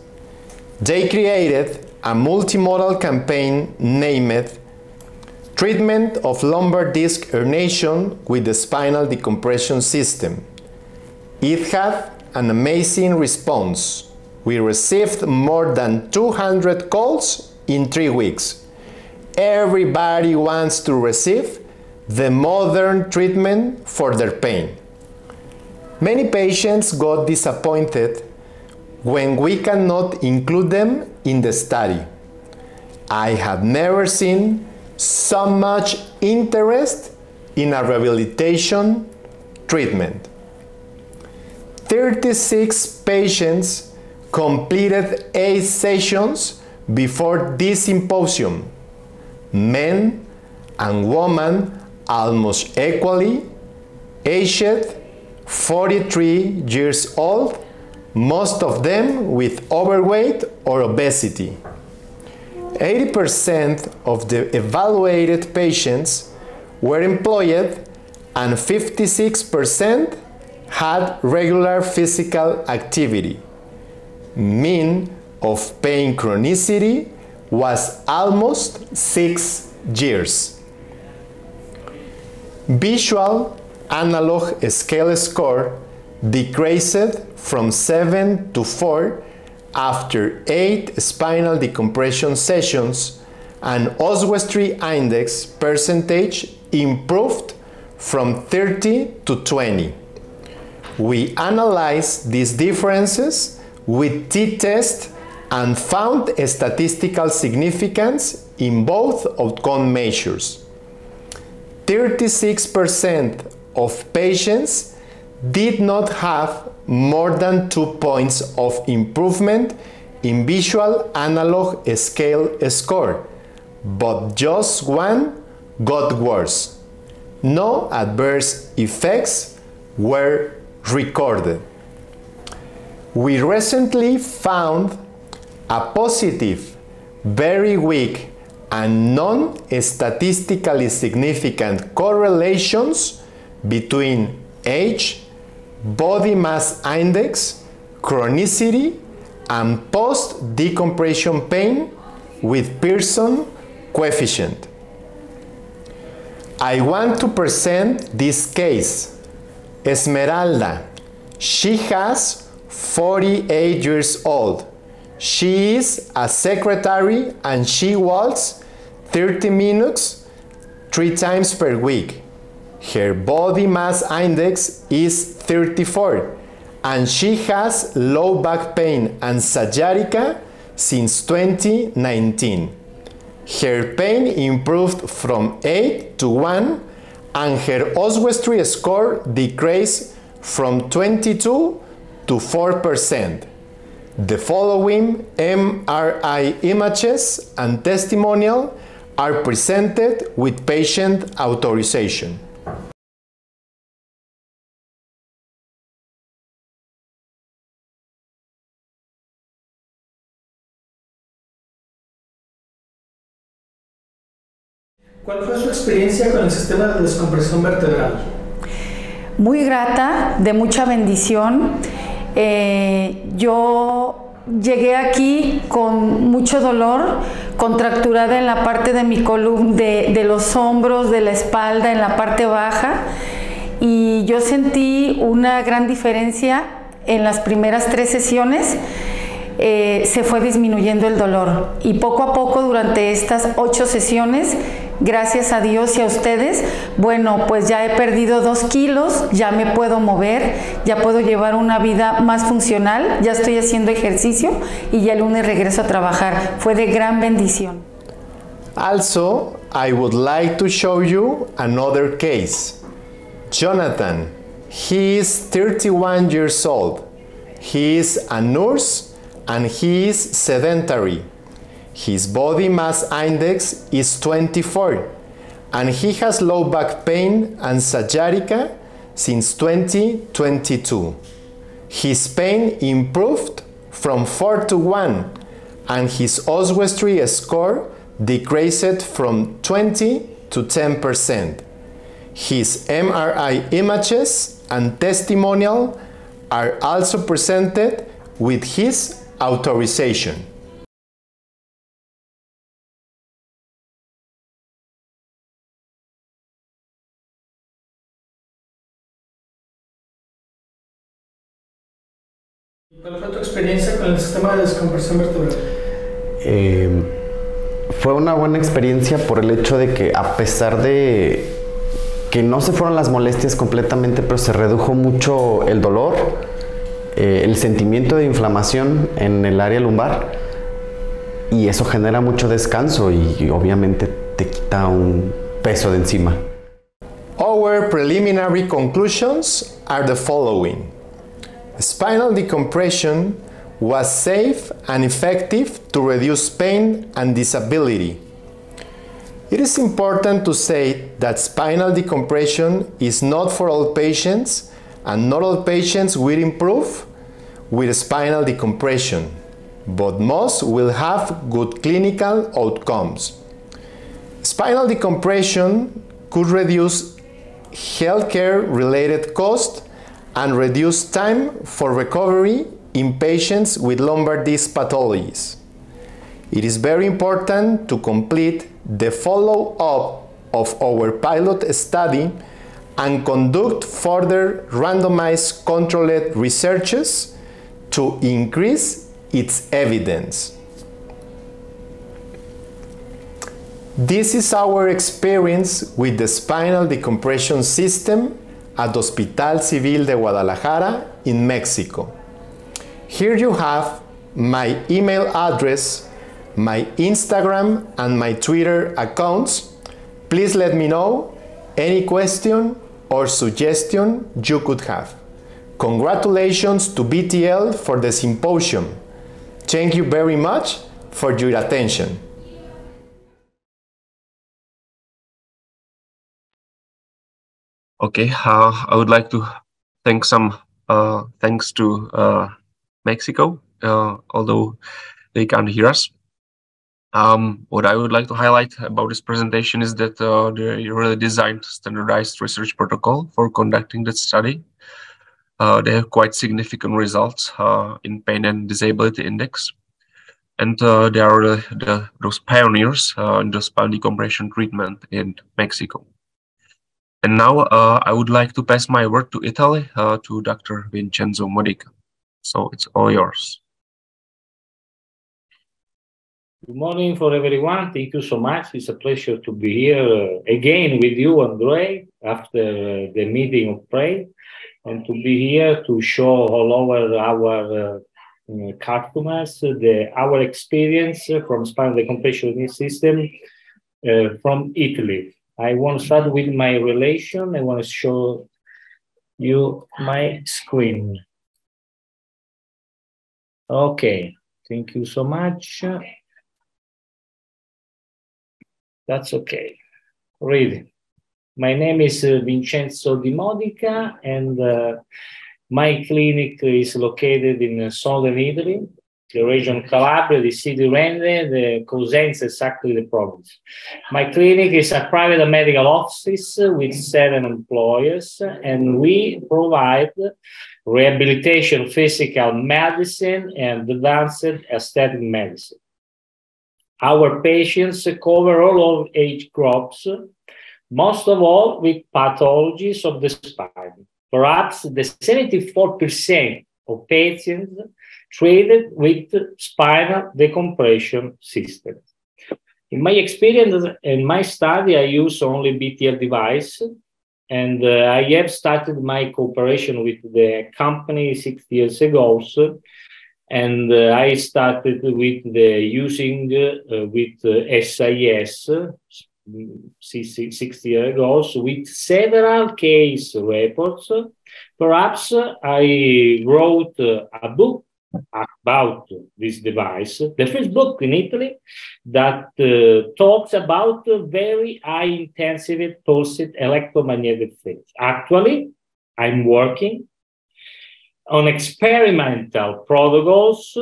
They created a multimodal campaign named Treatment of Lumbar Disc Herniation with the Spinal Decompression System. It had an amazing response. We received more than 200 calls in 3 weeks. Everybody wants to receive the modern treatment for their pain. Many patients got disappointed when we cannot include them in the study. I have never seen so much interest in a rehabilitation treatment. 36 patients completed 8 sessions before this symposium. Men and women almost equally, aged 43 years old, most of them with overweight or obesity. 80% of the evaluated patients were employed and 56% had regular physical activity. Mean of pain chronicity was almost 6 years. Visual analog scale score decreased from 7 to 4 after 8 spinal decompression sessions, and oswestry index percentage improved from 30 to 20. We analyzed these differences with t-test and found a statistical significance in both outcome measures. 36% of patients did not have more than 2 points of improvement in visual analog scale score, but just 1 got worse. No adverse effects were recorded. We recently found a positive, very weak, and non-statistically significant correlations between age, body mass index, chronicity, and post-decompression pain with Pearson coefficient. I want to present this case. Esmeralda. She has 48 years old. She is a secretary and she walks 30 minutes 3 times per week. Her body mass index is 34 and she has low back pain and sciatica since 2019. Her pain improved from 8 to 1 and her oswestry score decreased from 22 to 4%. The following MRI images and testimonial are presented with patient authorization. ¿Cuál fue su experiencia con el sistema de descompresión vertebral? Muy grata, de mucha bendición. Yo llegué aquí con mucho dolor, contracturada en la parte de mi columna, de los hombros, de la espalda, en la parte baja, y yo sentí una gran diferencia en las primeras 3 sesiones. Se fue disminuyendo el dolor y poco a poco durante estas 8 sesiones, gracias a Dios y a ustedes, bueno, pues ya he perdido 2 kilos, ya me puedo mover, ya puedo llevar una vida más funcional, ya estoy haciendo ejercicio y ya el lunes regreso a trabajar. Fue de gran bendición. Also, I would like to show you another case. Jonathan, he is 31 years old. He is a nurse and he is sedentary. His body mass index is 24 and he has low back pain and sciatica since 2022. His pain improved from 4 to 1 and his oswestry score decreased from 20 to 10%. His MRI images and testimonial are also presented with his authorization. ¿Cuál fue tu experiencia con el sistema de descompresión vertebral? Fue una buena experiencia por el hecho de que, a pesar de que no se fueron las molestias completamente, pero se redujo mucho el dolor, el sentimiento de inflamación en el área lumbar, y eso genera mucho descanso y obviamente te quita un peso de encima. Our preliminary conclusions are the following. Spinal decompression was safe and effective to reduce pain and disability. It is important to say that spinal decompression is not for all patients, and not all patients will improve with spinal decompression, but most will have good clinical outcomes. Spinal decompression could reduce healthcare-related costs and reduce time for recovery in patients with lumbar disc pathologies. It is very important to complete the follow-up of our pilot study and conduct further randomized controlled researches to increase its evidence. This is our experience with the spinal decompression system at Hospital Civil de Guadalajara in Mexico. Here you have my email address, my Instagram and my Twitter accounts. Please let me know any question or suggestion you could have. Congratulations to BTL for the symposium. Thank you very much for your attention. Okay, I would like to thank thanks to Mexico, although they can't hear us. What I would like to highlight about this presentation is that they really designed standardized research protocol for conducting that study. They have quite significant results in pain and disability index. And they are really those pioneers in the spinal decompression treatment in Mexico. And now I would like to pass my word to Italy, to Dr. Vincenzo Modica. So it's all yours. Good morning for everyone. Thank you so much. It's a pleasure to be here again with you, Ondřej, after the meeting of PRAY, and to be here to show all over our customers our experience from spinal decompression system from Italy. I want to start with my relation. I want to show you my screen. Okay, thank you so much. That's okay. Read. My name is Vincenzo di Modica, and my clinic is located in southern Italy, the region Calabria, the city Rende, the Cosenza, exactly the province. My clinic is a private medical office with 7 employees, and we provide rehabilitation, physical medicine, and advanced aesthetic medicine. Our patients cover all of age groups, most of all with pathologies of the spine. Perhaps the 74% of patients treated with spinal decompression systems. In my experience, in my study, I use only BTL device, and I have started my cooperation with the company 6 years ago. And I started with using with SIS 6 years ago with several case reports. Perhaps I wrote a book about this device, the first book in Italy that talks about very high intensity pulsed electromagnetic fields. Actually, I'm working on experimental protocols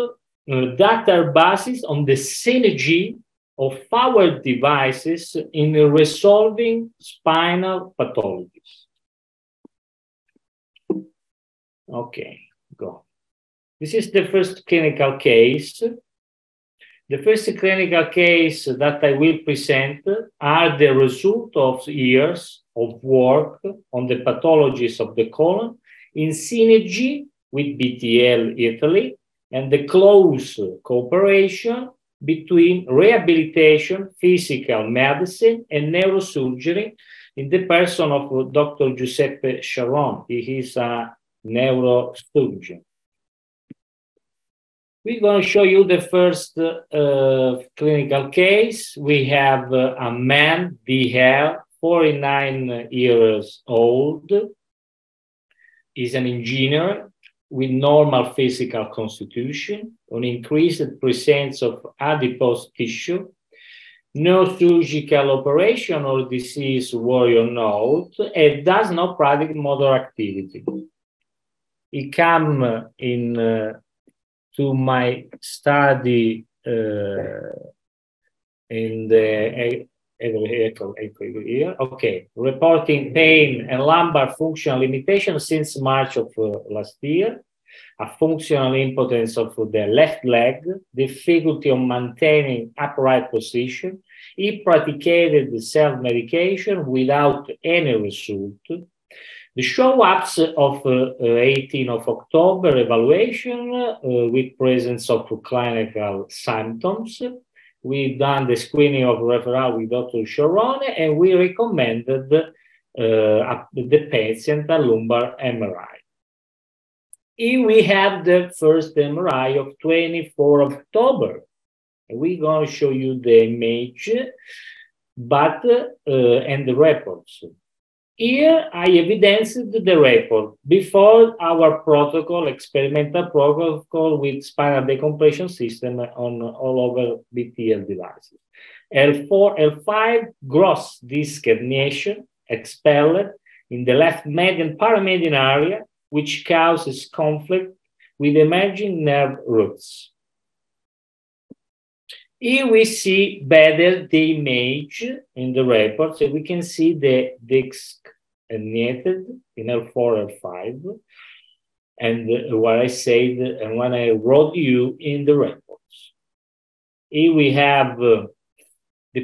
that are based on the synergy of our devices in resolving spinal pathologies. Okay, go. This is the first clinical case. The first clinical case that I will present are the result of years of work on the pathologies of the colon in synergy with BTL Italy and the close cooperation between rehabilitation, physical medicine, and neurosurgery in the person of Dr. Giuseppe Sharon. He is a neurosurgeon. We're going to show you the first clinical case. We have a man, BL, 49 years old. He's an engineer with normal physical constitution, an increased presence of adipose tissue, no surgical operation or disease worry or note, and does not practice motor activity. He came in to my study in the okay, reporting pain and lumbar functional limitation since March of last year, a functional impotence of the left leg, difficulty of maintaining upright position. He practiced self-medication without any result. The show-ups of 18 of October evaluation with presence of clinical symptoms. We done the screening of referral with Dr. Sharon, and we recommended the patient a lumbar MRI. Here we have the first MRI of 24 of October. We're going to show you the image, but and the reports. Here I evidenced the report before our protocol, experimental protocol with spinal decompression system on all over BTL devices. L4, L5, gross disc herniation expelled in the left median paramedian area, which causes conflict with emerging nerve roots. Here we see better the image in the report, so we can see the disc herniated in L4, L5, and what I said and when I wrote you in the reports. Here we have the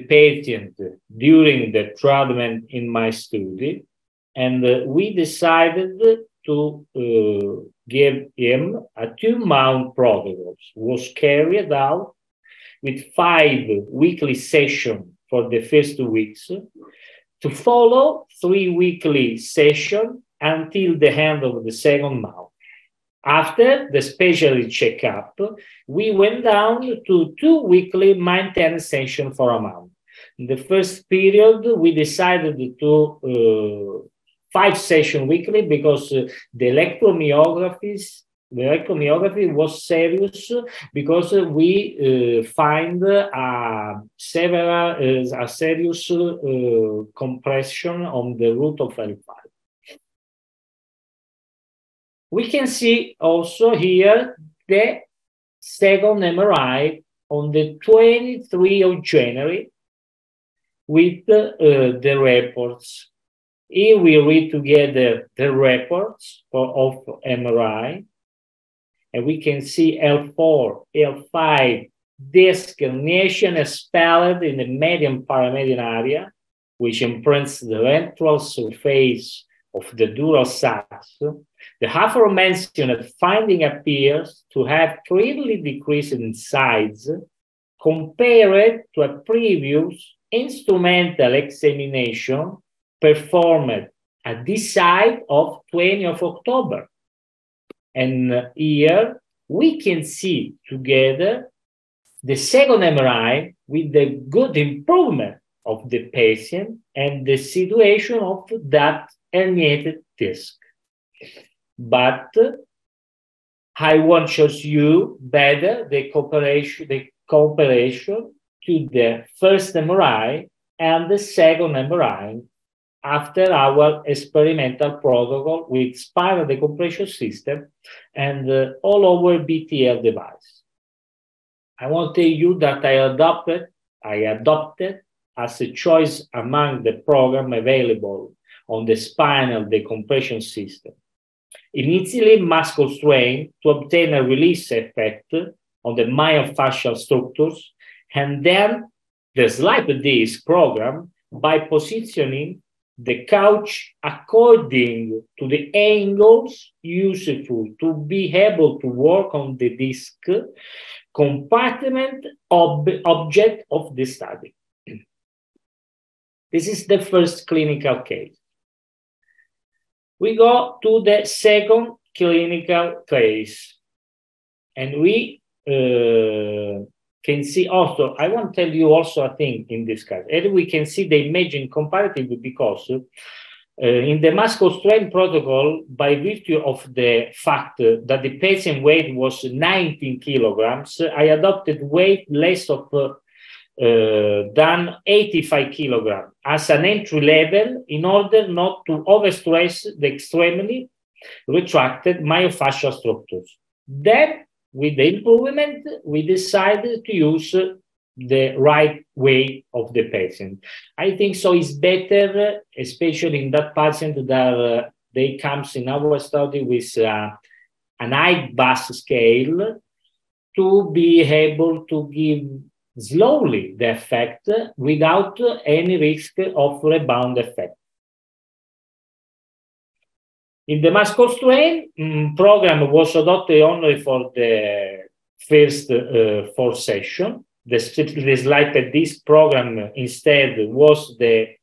patient during the treatment in my study, and we decided to give him a 2-month protocol. Was carried out with 5 weekly sessions for the first 2 weeks, to follow 3 weekly sessions until the end of the second month. After the specialist checkup, we went down to 2 weekly maintenance sessions for a month. In the first period, we decided to 5 sessions weekly because the electromyography was serious, because we find a serious compression on the root of L5. We can see also here the second MRI on the 23 of January with the reports. Here we read together the reports of MRI, and we can see L4, L5, disc herniation expelled in the median paramedian area, which imprints the ventral surface of the dural sacs. The aforementioned finding appears to have clearly decreased in size compared to a previous instrumental examination performed at this site of 20 of October. And here we can see together the second MRI with the good improvement of the patient and the situation of that herniated disc. But I want to show you better the cooperation to the first MRI and the second MRI after our experimental protocol with spinal decompression system and all over BTL device. I want to tell you that I adopted as a choice among the program available on the spinal decompression system. Initially, muscle strain to obtain a release effect on the myofascial structures, and then the slip disc program by positioning the couch according to the angles useful to be able to work on the disc compartment object of the study. This is the first clinical case. We go to the second clinical case, and we can see also, I want to tell you also a thing in this case. And we can see the imaging comparatively because in the muscle strain protocol, by virtue of the fact that the patient weight was 19 kilograms, I adopted weight less of than 85 kilograms as an entry level in order not to overstress the extremely retracted myofascial structures. Then, with the improvement, we decided to use the right weight of the patient. I think so it's better, especially in that patient that they comes in our study with an height bus scale, to be able to give slowly the effect without any risk of rebound effect. In the muscle strain program was adopted only for the first 4 sessions. The slide at this program instead was the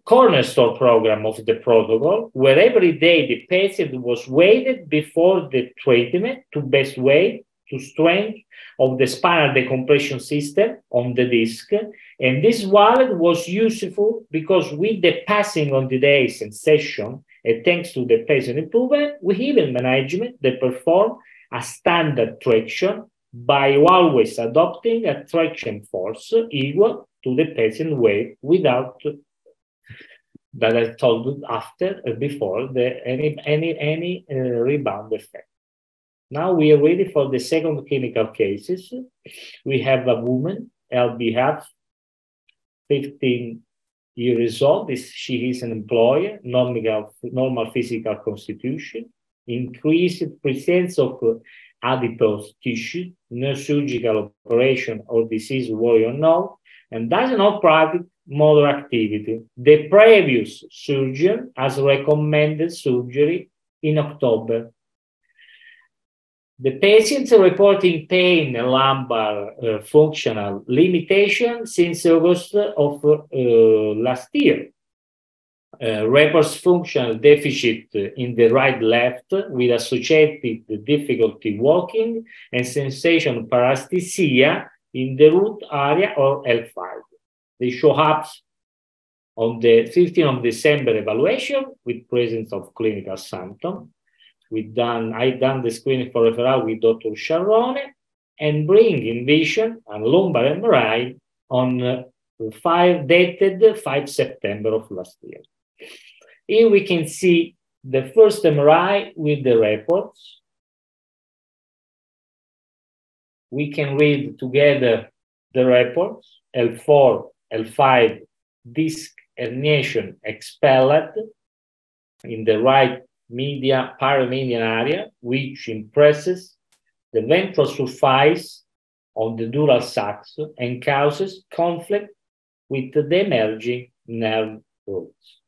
cornerstone program of the protocol, where every day the patient was weighted before the treatment to best weight to strength of the spinal decompression system on the disc. And this wallet was useful because with the passing on the days and session, and thanks to the patient improvement, we even management they perform a standard traction by always adopting a traction force equal to the patient weight without that I told you after before any rebound effect. Now we are ready for the second clinical cases. We have a woman, LBH, 15 years old. She is an employer, normal physical constitution, increased presence of adipose tissue, no surgical operation or disease worry or no, and does not practice motor activity. The previous surgeon has recommended surgery in October. The patients are reporting pain and lumbar functional limitation since August of last year. Reports functional deficit in the right left with associated difficulty walking and sensation paresthesia in the root area or L5. They show up on the 15th of December evaluation with presence of clinical symptoms. I done the screening for referral with Dr. Sharone and bring in vision and lumbar MRI on dated 5 September of last year. Here we can see the first MRI with the reports. We can read together the reports, L4, L5, disc herniation expelled in the right paramedian area, which impresses the ventral surface on the dural sacs and causes conflict with the emerging nerve roots.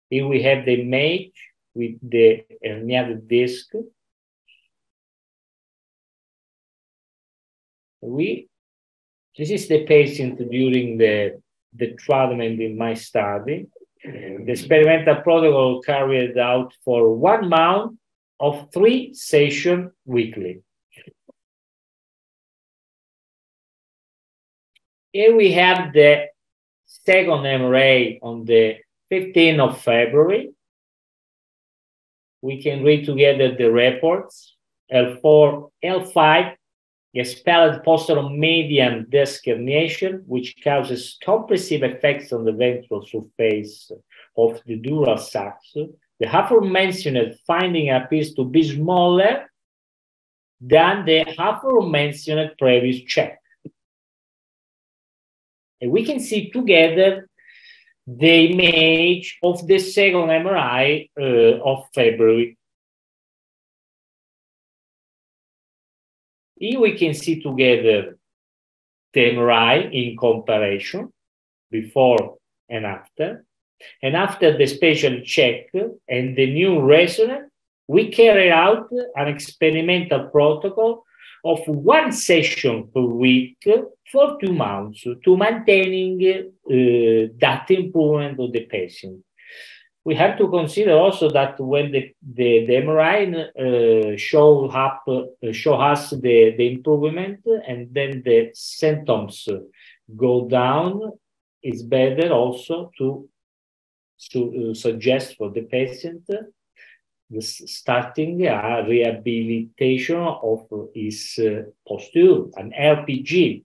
Here we have the image with the herniated disc. This is the patient during the treatment in my study. The experimental protocol carried out for 1 month of 3 sessions weekly. Here we have the second MRI on the 15th of February. We can read together the reports. L4, L5, expelled posterior median disc herniation, which causes compressive effects on the ventral surface of the dural sacs. The aforementioned finding appears to be smaller than the aforementioned previous check. And we can see together the image of the second MRI of February. Here we can see together the MRI in comparison, before and after. And after the special check and the new resonance, we carry out an experimental protocol of 1 session per week for 2 months to maintaining that improvement of the patient. We have to consider also that when the MRI show us the improvement and then the symptoms go down, it's better also to suggest for the patient starting a rehabilitation of his posture, an RPG,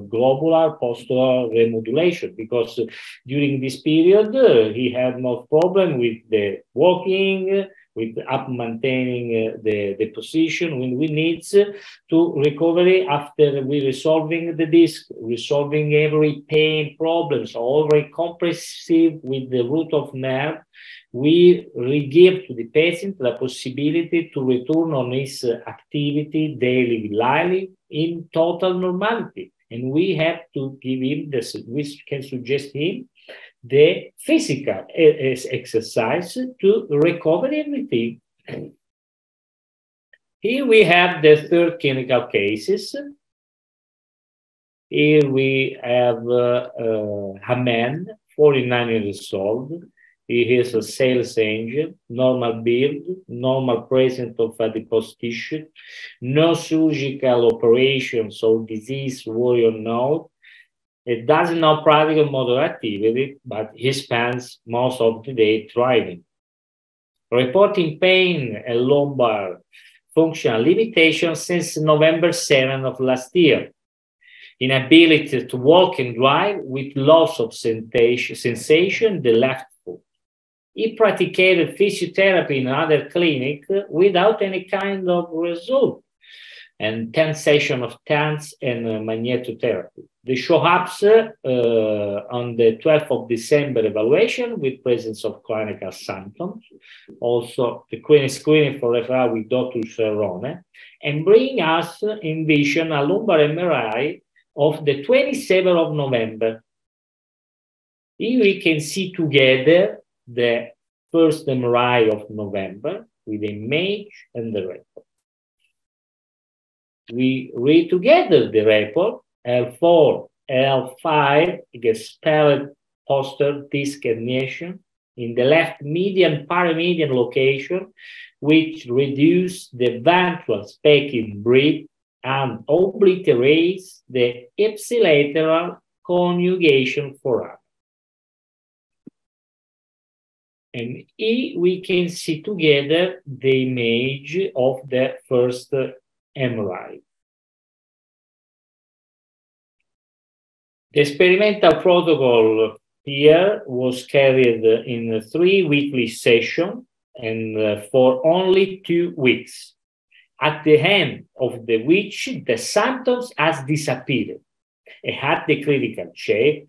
globular postural remodulation, because during this period he had no problem with the walking, with up maintaining the position when we need to recovery after we resolving the disc, resolving every pain problems, already compressive with the root of nerve. We give to the patient the possibility to return on his activity daily in total normality. And we have to give him we can suggest him the physical exercise to recover everything. Here we have the 3 clinical cases. Here we have a man, 49 years old. He is a sales angel, normal build, normal presence of adipose tissue, no surgical operations or disease worry or no. It doesn't know practical motor activity, but he spends most of the day driving. Reporting pain and lumbar functional limitation since November 7 of last year. Inability to walk and drive with loss of sensation in the left foot. He practiced physiotherapy in another clinic without any kind of result, and 10 sessions of TANS and magnetotherapy. They show up on the 12th of December evaluation with presence of clinical symptoms. Also, the clinic screening for referral with Dr. Serrone, and bring us in vision a lumbar MRI of the 27th of November. Here we can see together the first MRI of November with the image and the report. We read together the report. L4, L5 expelled posterior disc herniation in the left median paramedian location, which reduced the ventral spacing breadth and obliterates the ipsilateral conjugation foramen. And here we can see together the image of the first MRI. The experimental protocol here was carried in 3 weekly sessions and for only 2 weeks, at the end of which the symptoms has disappeared. At the critical check,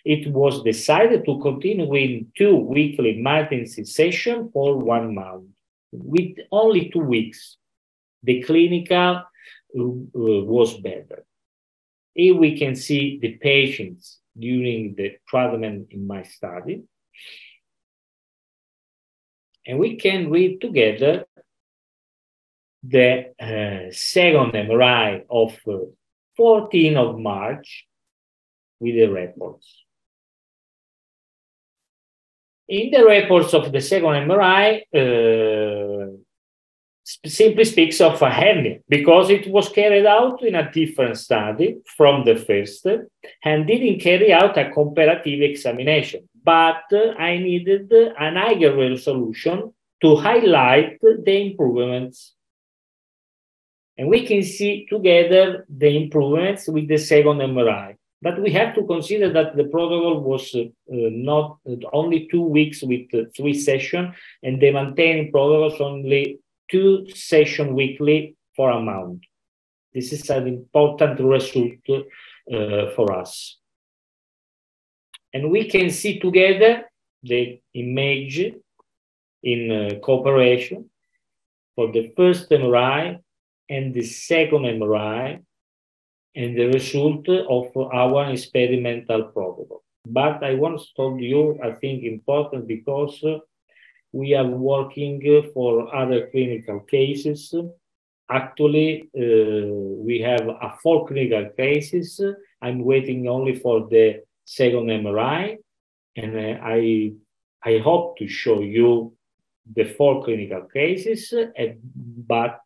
it was decided to continue with 2 weekly maintenance sessions for 1 month. With only 2 weeks, the clinical was better. Here we can see the patients during the treatment in my study. And we can read together the second MRI of 14th of March with the reports. In the reports of the second MRI, simply speaks of a hernia because it was carried out in a different study from the first and didn't carry out a comparative examination. But I needed an higher resolution to highlight the improvements. And we can see together the improvements with the second MRI. But we have to consider that the protocol was not only 2 weeks with 3 sessions, and the maintaining protocols only 2 sessions weekly for a month. This is an important result for us. And we can see together the image in cooperation for the first MRI and the second MRI and the result of our experimental protocol. But I want to tell you, I think important because we are working for other clinical cases. Actually, we have 4 clinical cases. I'm waiting only for the second MRI, and I hope to show you the 4 clinical cases. But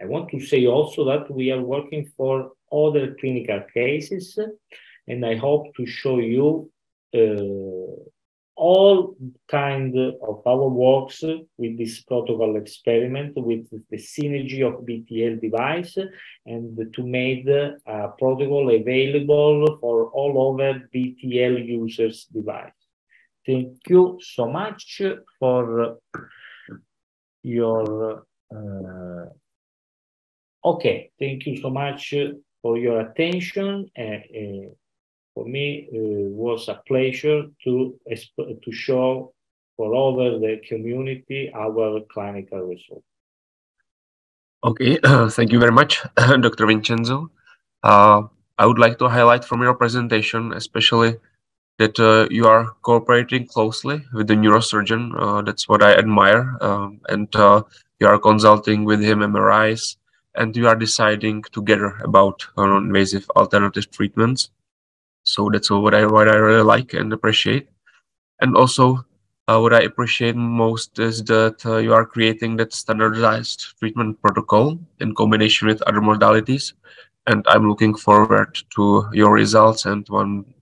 I want to say also that we are working for other clinical cases, and I hope to show you all kind of our works with this protocol experiment, with the synergy of BTL device, and to make a protocol available for all over BTL users device. Thank you so much for your okay. Thank you so much for your attention. For me, it was a pleasure to show for over the community our clinical results. Okay, thank you very much, Dr. Vincenzo. I would like to highlight from your presentation, especially that you are cooperating closely with the neurosurgeon. That's what I admire. And you are consulting with him MRIs, and you are deciding together about non-invasive alternative treatments. So that's what I really like and appreciate. And also, what I appreciate most is that you are creating that standardized treatment protocol in combination with other modalities. And I'm looking forward to your results, and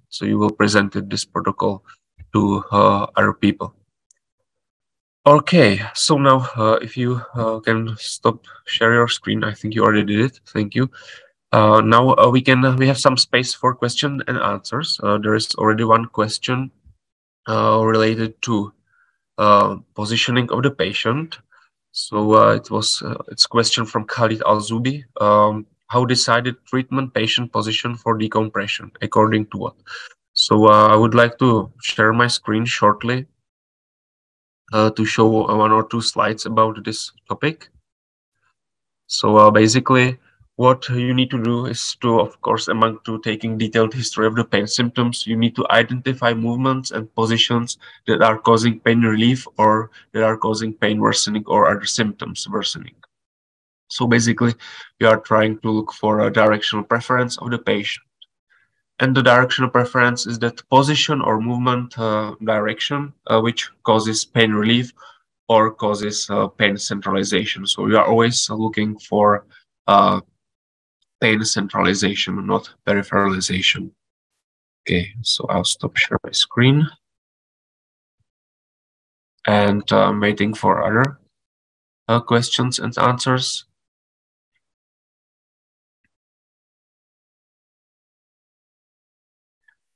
so you will present this protocol to other people. Okay, so now if you can stop share your screen, I think you already did it. Thank you. Now we have some space for question and answers. There is already one question related to positioning of the patient. So it's a question from Khalid Al-Zubi. How decided treatment patient position for decompression, according to what? So I would like to share my screen shortly to show one or two slides about this topic. So basically, what you need to do is to, of course, among taking detailed history of the pain symptoms, you need to identify movements and positions that are causing pain relief or that are causing pain worsening or other symptoms worsening. So basically, you are trying to look for a directional preference of the patient. And the directional preference is that position or movement direction, which causes pain relief or causes pain centralization. So we are always looking for pain centralization, not peripheralization. Okay, so I'll stop share my screen. And I'm waiting for other questions and answers.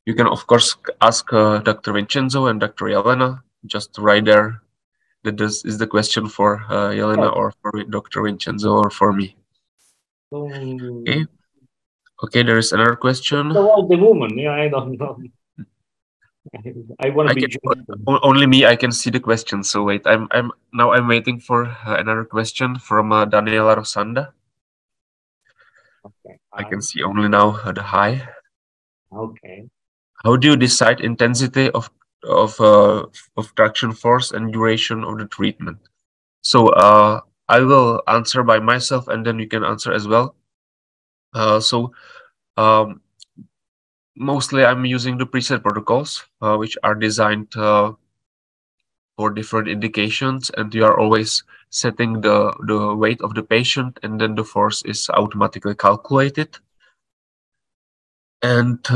You can, of course, ask Dr. Vincenzo and Dr. Jelena, just right there. That this is the question for Jelena or for Dr. Vincenzo or for me. Okay. Okay, there is another question. About the woman, yeah, I don't know. I want to be only me. I can see the question. So wait, I'm waiting for another question from Daniela Rosanda. Okay. I can see only now the hi. Okay. How do you decide intensity of traction force and duration of the treatment? So I will answer by myself, and then you can answer as well. Mostly I'm using the preset protocols, which are designed for different indications, and you are always setting the weight of the patient, and then the force is automatically calculated. And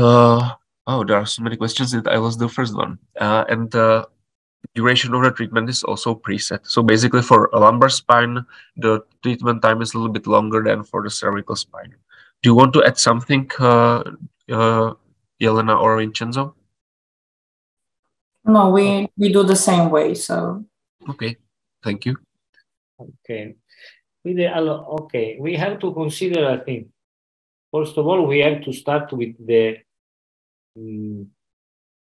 oh, there are so many questions that I lost the first one. And the duration of the treatment is also preset. So basically for a lumbar spine, the treatment time is a little bit longer than for the cervical spine. Do you want to add something, Jelena or Vincenzo? No, we do the same way, so. Okay, thank you. Okay. Okay, we have to consider, I think, first of all, we have to start with the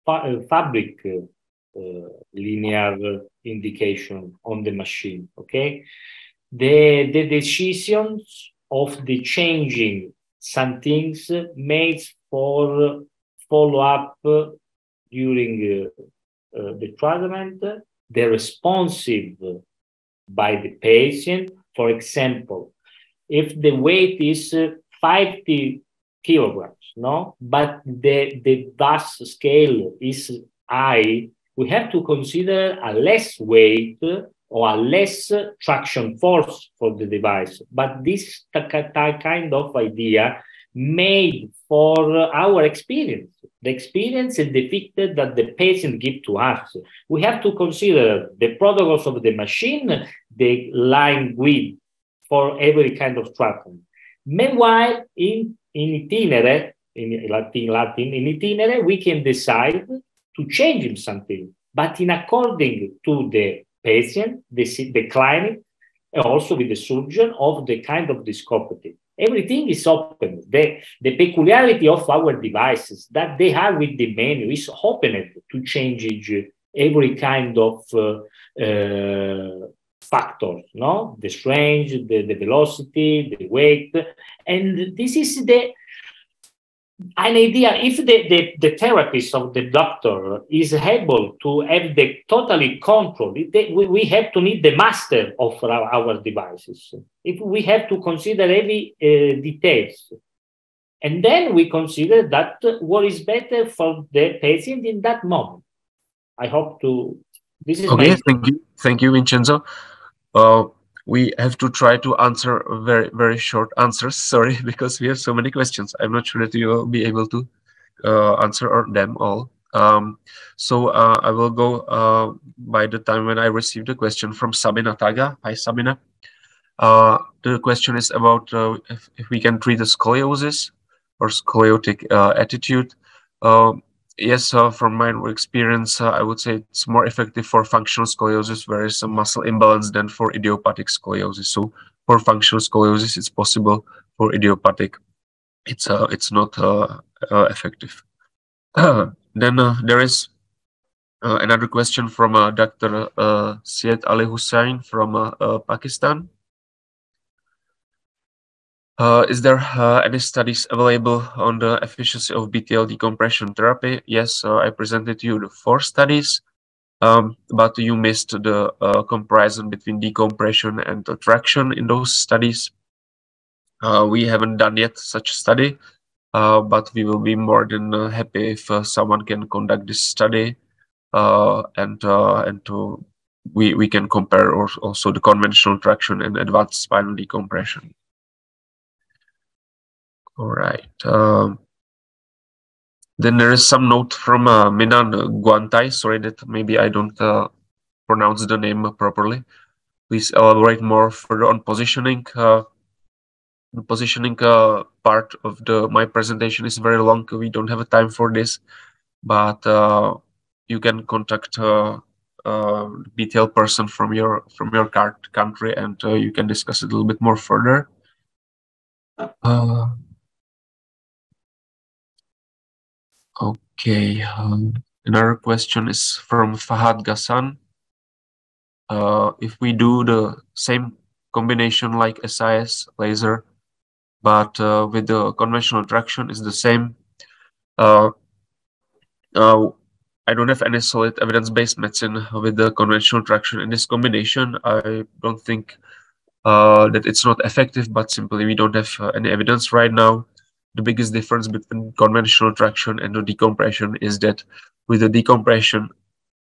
fabric linear indication on the machine, okay? The decisions of the changing some things made for follow-up during the treatment, the responsive by the patient. For example, if the weight is 50 kilograms, no, but the VAS scale is high, we have to consider a less weight or a less traction force for the device. But this kind of idea made for our experience, the experience and the feedback that the patient gives to us. We have to consider the protocols of the machine, the line width for every kind of treatment. Meanwhile, in itinere, in itinere, we can decide to change something, but in according to the patient, the clinic, and also with the surgeon of the kind of discomfort. Everything is open. The peculiarity of our devices that they have with the menu is open to change every kind of factors, no? The strength, the velocity, the weight. And this is an idea, if the therapist of the doctor is able to have the totally control, we have to need the master of our devices. If we have to consider every details, and then we consider that what is better for the patient in that moment. I hope to. This is okay. my. Thank you, Vincenzo. We have to try to answer very, very short answers. Sorry, because we have so many questions. I'm not sure that you will be able to answer them all. So I will go by the time when I received the question from Sabina Taga. Hi, Sabina. The question is about if we can treat the scoliosis or scoliotic attitude. Yes, from my experience, I would say it's more effective for functional scoliosis, where there's some muscle imbalance, than for idiopathic scoliosis. So for functional scoliosis, it's possible. For idiopathic, it's not effective. Then there is another question from Dr. Syed Ali Hussain from Pakistan. Is there any studies available on the efficacy of BTL decompression therapy? Yes, I presented you the 4 studies, but you missed the comparison between decompression and traction in those studies. We haven't done yet such a study, but we will be more than happy if someone can conduct this study, we can compare also the conventional traction and advanced spinal decompression. All right. Then there is some note from Minan Guantai. Sorry that maybe I don't pronounce the name properly. Please elaborate more further on positioning. The positioning part of my presentation is very long. We don't have a time for this, but you can contact BTL person from your country, and you can discuss it a little bit more further. Okay, another question is from Fahad Ghassan. If we do the same combination like SIS laser, but with the conventional traction is the same, I don't have any solid evidence-based medicine with the conventional traction in this combination. I don't think that it's not effective, but simply we don't have any evidence right now. The biggest difference between conventional traction and the decompression is that with the decompression,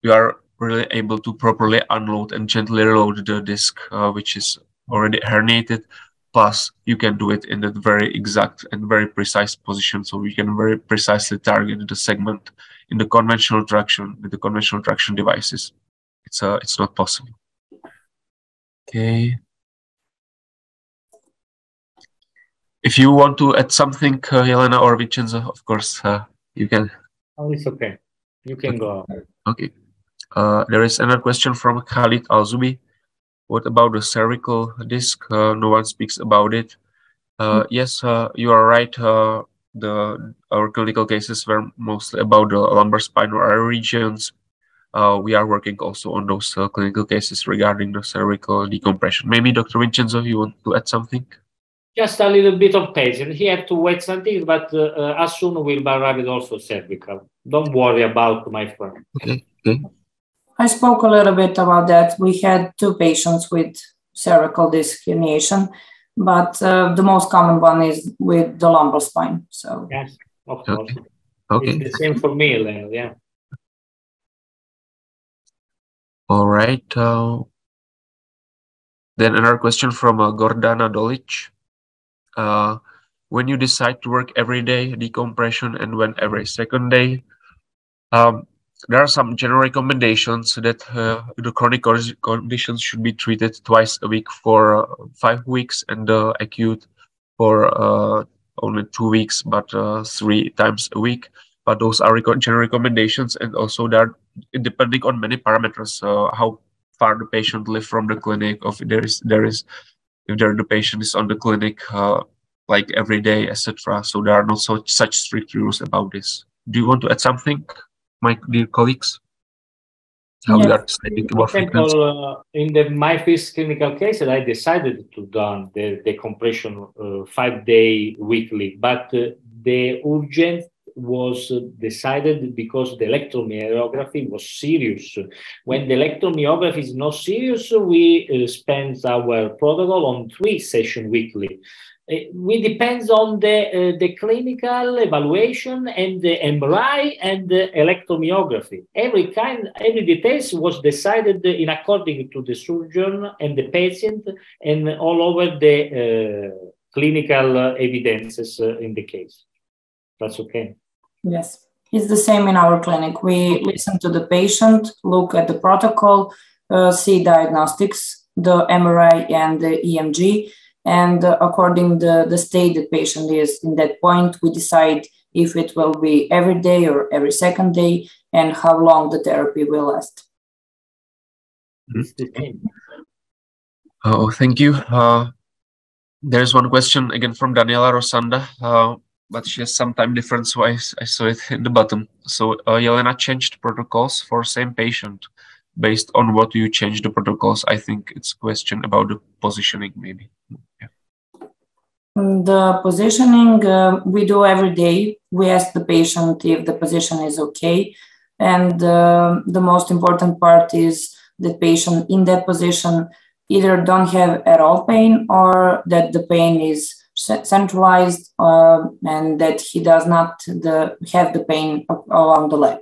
you are really able to properly unload and gently reload the disc, which is already herniated. Plus, you can do it in a very exact and very precise position, so you can very precisely target the segment. In the conventional traction, with the conventional traction devices, it's not possible. Okay. If you want to add something, Jelena or Vincenzo, of course, you can. Oh, it's okay. You can go. Okay. There is another question from Khalid Al-Zubi. What about the cervical disc? No one speaks about it. Yes, you are right. Our clinical cases were mostly about the lumbar spinal area regions. We are working also on those clinical cases regarding the cervical decompression. Maybe Dr. Vincenzo, you want to add something? Just a little bit of patience. He have to wait something, but as soon will arrive also cervical. Don't worry about my friend. Okay. Okay. I spoke a little bit about that. We had 2 patients with cervical disc herniation, but the most common one is with the lumbar spine. So yes, of course. Okay. It's the same for me, Jelena. Yeah. All right. Then another question from Gordana Dolic. When you decide to work every day decompression and when every second day, there are some general recommendations that the chronic conditions should be treated twice a week for 5 weeks, and the acute for only 2 weeks, but 3 times a week. But those are general recommendations, and also they are depending on many parameters, how far the patient lives from the clinic, if the patient is on the clinic like every day, etc. So there are not such strict rules about this. Do you want to add something, my dear colleagues? How you are deciding about frequency? In my first clinical case, I decided to do the decompression 5 days weekly, but the urgent was decided because the electromyography was serious. When the electromyography is not serious, we spend our protocol on 3 sessions weekly. We depends on the clinical evaluation and the MRI and the electromyography. Every details was decided in according to the surgeon and the patient and all over the clinical evidences in the case. That's okay. Yes, it's the same in our clinic. We listen to the patient, look at the protocol, see diagnostics, the MRI and the EMG, and according to the state the patient is in that point, we decide if it will be every day or every second day and how long the therapy will last. Oh, thank you. There's one question again from Daniela Rosanda, but she has some time difference, so I saw it in the bottom. So Jelena changed protocols for same patient. Based on what you change the protocols? I think it's a question about the positioning, maybe. Yeah. The positioning we do every day. We ask the patient if the position is okay. And the most important part is the patient in that position either don't have at all pain or that the pain is centralized and that he does not have the pain along the leg.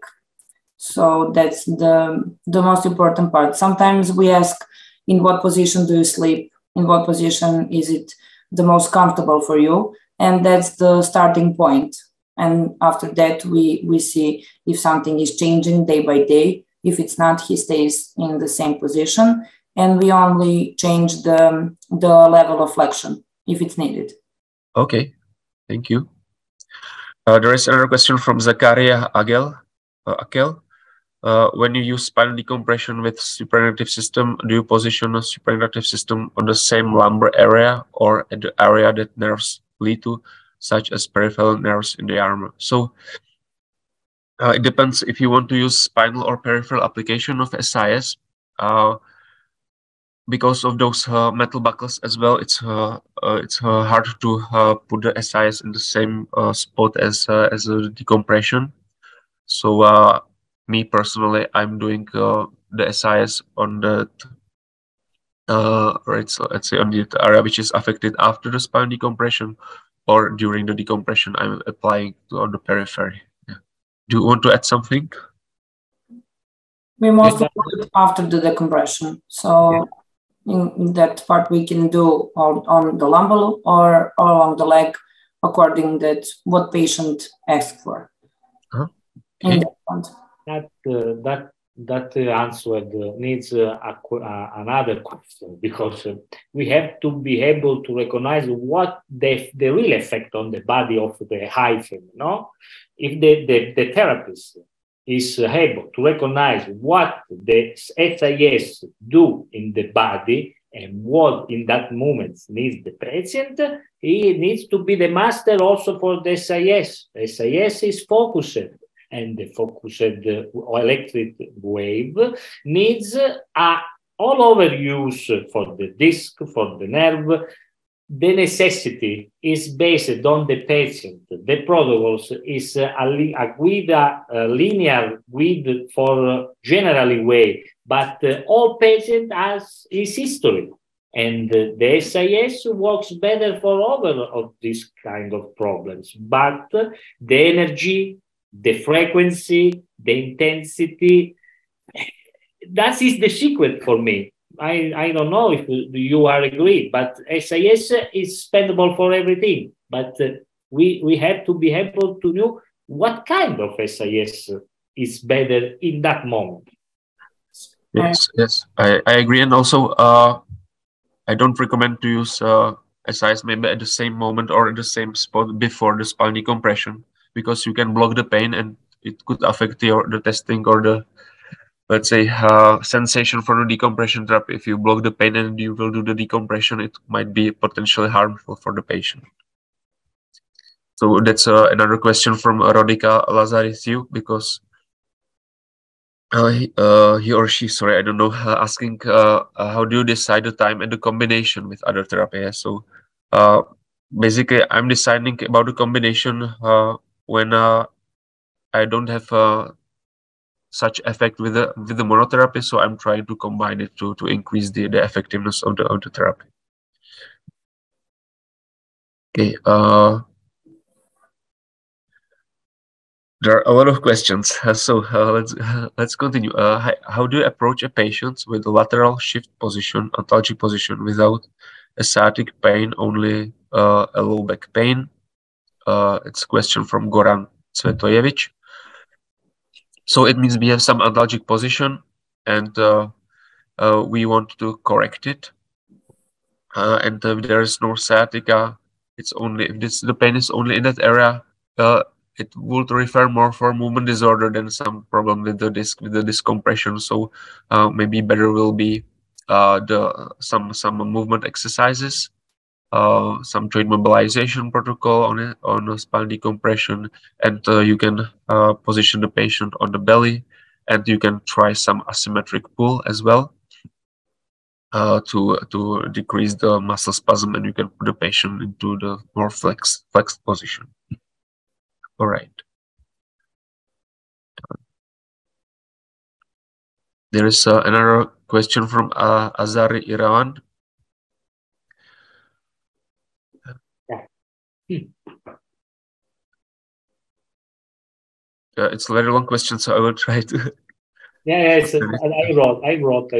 So that's the most important part. Sometimes we ask, in what position do you sleep? In what position is it the most comfortable for you? And that's the starting point. And after that, we see if something is changing day by day. If it's not, he stays in the same position. And we only change the level of flexion if it's needed. Okay, thank you. There is another question from Zakaria Akel. When you use spinal decompression with suprainductive system, do you position a suprainductive system on the same lumbar area or at the area that nerves lead to, such as peripheral nerves in the arm? So it depends if you want to use spinal or peripheral application of SIS. Because of those metal buckles as well, it's hard to put the SIS in the same spot as a decompression. So me personally, I'm doing the SIS on the let's say on the area which is affected after the spinal decompression, or during the decompression I'm applying on the periphery. Yeah. Do you want to add something? We mostly do it after the decompression. So in that part we can do on the lumbar or along the leg, according to what patient asks for. Okay. In that point. That answer needs another question, because we have to be able to recognize what the real effect on the body of the hyphen. No, if the therapist is able to recognize what the SIS do in the body and what in that moment needs the patient, he needs to be the master also for the SIS. SIS is focused, and the focused electric wave needs all over use for the disc, for the nerve. The necessity is based on the patient. The protocols is a linear guide for generally way, but all patient has his history. And the SIS works better for all of these kind of problems. But the energy, the frequency, the intensity, that is the secret for me. I don't know if you are agreed, but SIS is spendable for everything. But we have to be able to know what kind of SIS is better in that moment. Yes, I agree. And also, I don't recommend to use SIS maybe at the same moment or at the same spot before the spinal decompression, because you can block the pain and it could affect the testing or the, let's say, sensation for the decompression therapy. If you block the pain and you will do the decompression, it might be potentially harmful for the patient. So that's another question from Rodica Lazarisiu, because he or she, sorry, I don't know, asking how do you decide the time and the combination with other therapies? So basically I'm deciding about the combination when I don't have such effect with the monotherapy, so I'm trying to combine it to increase the effectiveness of the therapy. Okay. There are a lot of questions, so let's continue. How do you approach a patient with a lateral shift position, antalgic position, without a sciatic pain, only a low back pain? It's a question from Goran Cvetojevic. So it means we have some antalgic position, and we want to correct it. And if there is no sciatica, it's only if the pain is only in that area. It would refer more for movement disorder than some problem with the disc, with the discompression. So maybe better will be some movement exercises, some joint mobilization protocol on a spinal decompression, and you can position the patient on the belly, and you can try some asymmetric pull as well to decrease the muscle spasm, and you can put the patient into the more flexed position. All right. There is another question from Azari Irawan. It's a very long question, so I will try to. Yeah, it's, I wrote.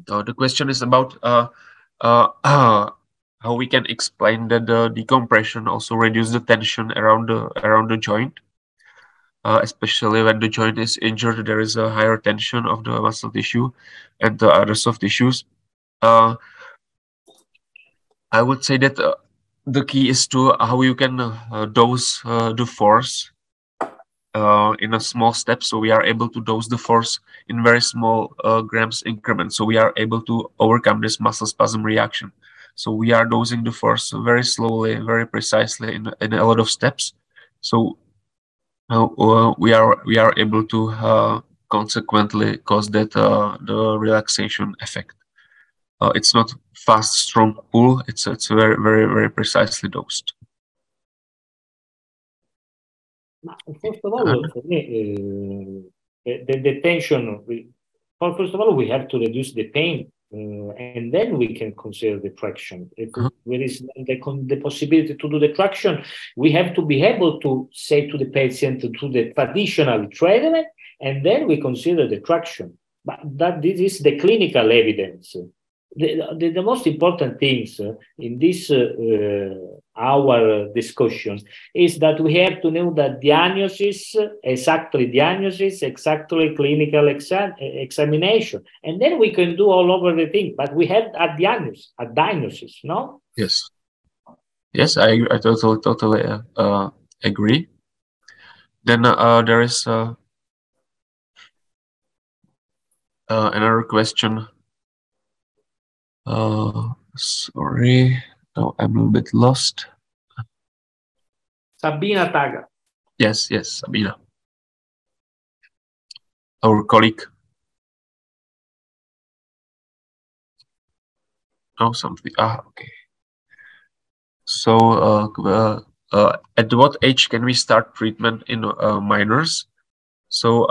The question is about how we can explain that the decompression also reduce the tension around the joint, especially when the joint is injured. There is a higher tension of the muscle tissue and the other soft tissues. I would say that the key is to how you can dose the force in a small step, so we are able to dose the force in very small grams increments, so we are able to overcome this muscle spasm reaction. So we are dosing the force very slowly, very precisely in a lot of steps. So we are able to consequently cause that the relaxation effect. It's not fast, strong pull. It's very, very, very precisely dosed. First of all, for me, the tension. First of all, we have to reduce the pain, and then we can consider the traction. If there is the possibility to do the traction, we have to be able to say to the patient to do the traditional treatment, and then we consider the traction. But this is the clinical evidence. The most important things in this our discussion is that we have to know that exactly clinical examination, and then we can do all over the thing. But we have a diagnosis, no? Yes, I totally agree. Then there is another question. Sorry, no, I'm a little bit lost. Sabina Taga. Yes, Sabina, our colleague. Oh, something. Okay. So, at what age can we start treatment in minors? So,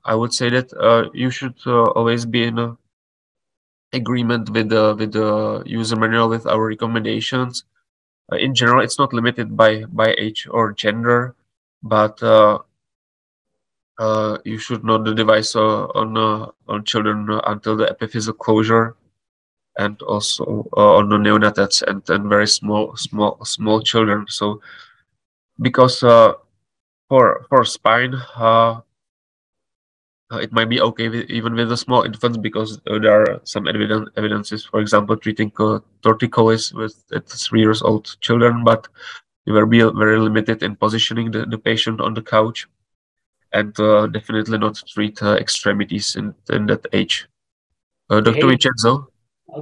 I would say that you should always be in agreement with the user manual, with our recommendations. In general, it's not limited by age or gender, but you should not the device on children until the epiphyseal closure, and also on the neonates and very small children. So because for spine, it might be okay even with the small infants, because there are some evidences, for example, treating torticollis with 3 years old children, but we will be very limited in positioning the patient on the couch, and definitely not treat extremities in that age. Dr. Vincenzo?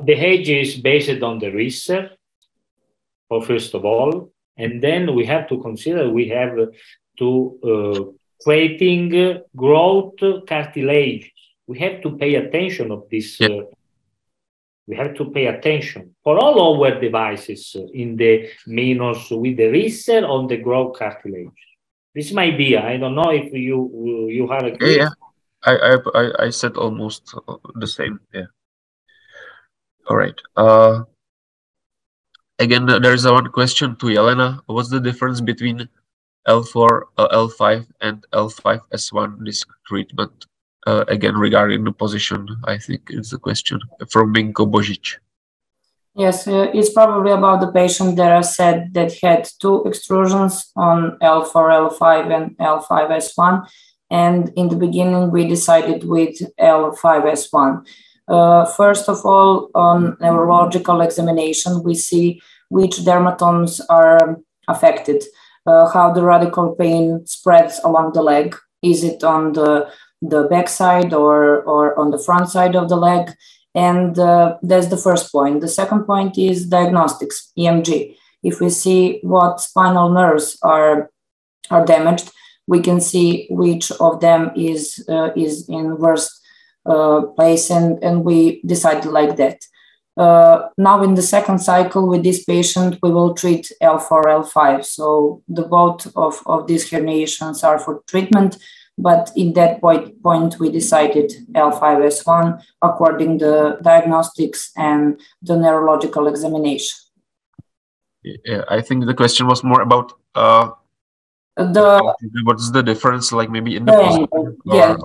The age is based on the research, first of all, and then we have to consider we have to creating growth cartilage. We have to pay attention of this We have to pay attention for all our devices in the minors with the wrist on the growth cartilage. This is my idea. I don't know if you have a yeah. I said almost the same. Yeah. All right. Again, there's one question to Jelena. What's the difference between L4, L5, and L5S1 disc treatment? Again, regarding the position, I think is the question from Minko Božić. Yes, it's probably about the patient that I said that had two extrusions on L4, L5, and L5S1. And in the beginning, we decided with L5S1. First of all, on neurological examination, we see which dermatomes are affected, how the radical pain spreads along the leg. Is it on the back side or on the front side of the leg? And that's the first point. The second point is diagnostics, EMG. If we see what spinal nerves are damaged, we can see which of them is in worst place, and we decided like that. Now in the second cycle with this patient, we will treat L4, L5. So the both of these herniations are for treatment, but in that point we decided L5S1 according to the diagnostics and the neurological examination. Yeah, I think the question was more about what's the difference, like maybe in the angle. Yeah,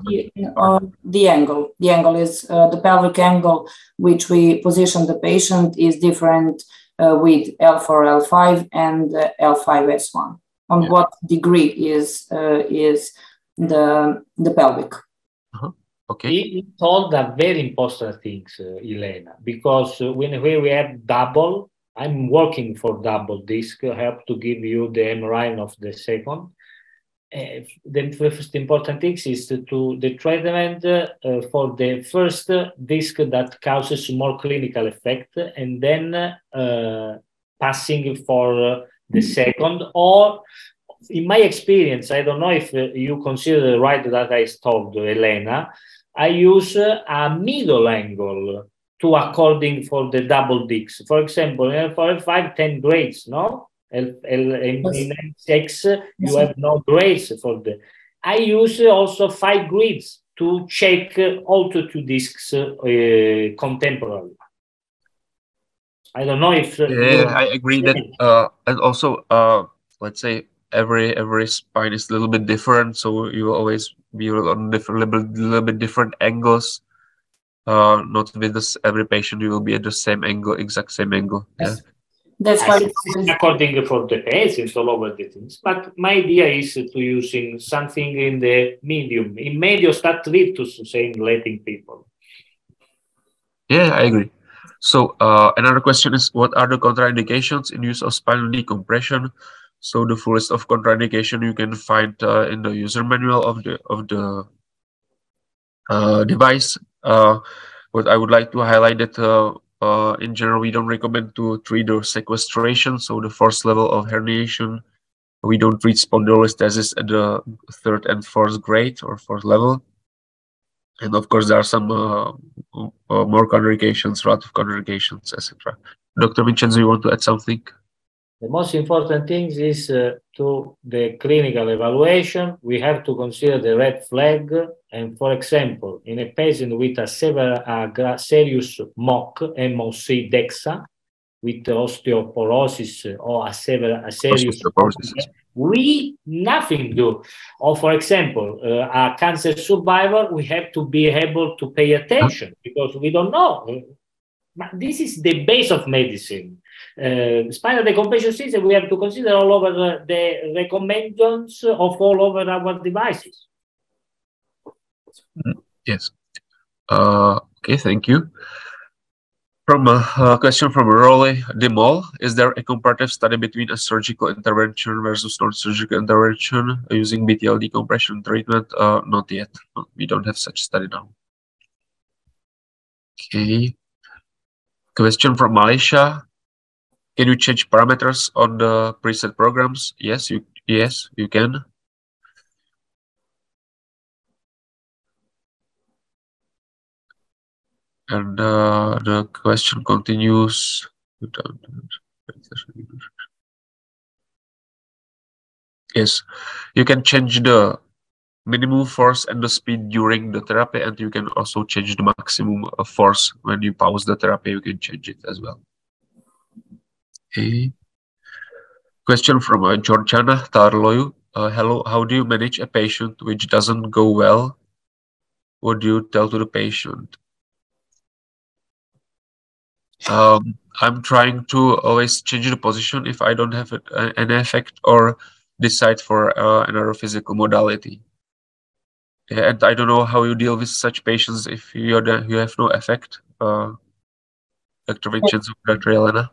the angle. The angle is the pelvic angle which we position the patient is different with L4, L5 and L5S1. On what degree is the pelvic? Okay. He told a very important things, Jelena, because when we have double, I'm working for double disc, help to give you the MRI of the second. The first important thing is the treatment for the first disc that causes more clinical effect, and then passing for the second. Or in my experience, I don't know if you consider right that I told Jelena, I use a middle angle to according for the double discs. For example, for 5-10 grades, no? In N6, you have no grades for the. I use also 5 grids to check all the 2 discs contemporarily. I don't know if. I agree that, and also, let's say every spine is a little bit different, so you will always be on little bit different angles. Not with this, every patient you will be at the same angle, exact same angle. Yes. Yeah. That's why according for the patients all over the things. But my idea is to using something in the medium, in medio stat rictus, saying letting people. Yeah, I agree. So another question is, what are the contraindications in use of spinal decompression? So the full list of contraindication you can find in the user manual of the device. What I would like to highlight that in general, we don't recommend to treat the sequestration, so the first level of herniation. We don't treat spondylolisthesis at the 3rd and 4th grade or 4th level. And of course, there are some more contraindications, relative contraindications, etc. Dr. Vincenzo, you want to add something? The most important thing is to the clinical evaluation. We have to consider the red flag. And for example, in a patient with a serious MOC DEXA, with osteoporosis or a serious we nothing do. Or for example, a cancer survivor, we have to be able to pay attention because we don't know. This is the base of medicine. Spinal decompression system, we have to consider all over the recommendations of all over our devices. Yes. Okay, thank you. From a question from Rolly Demol, is there a comparative study between a surgical intervention versus non-surgical intervention using BTL decompression treatment? Not yet. We don't have such study now. Okay. Question from Malaysia. Can you change parameters on the preset programs? Yes, you can. And the question continues. Yes, you can change the minimum force and the speed during the therapy, and you can also change the maximum force when you pause the therapy. You can change it as well. Okay. Question from Georgiana Tarloyu. Hello, how do you manage a patient which doesn't go well? What do you tell to the patient? I'm trying to always change the position if I don't have an effect, or decide for another physical modality. And I don't know how you deal with such patients if you have no effect. Dr. Vincenzo, Dr. Jelena.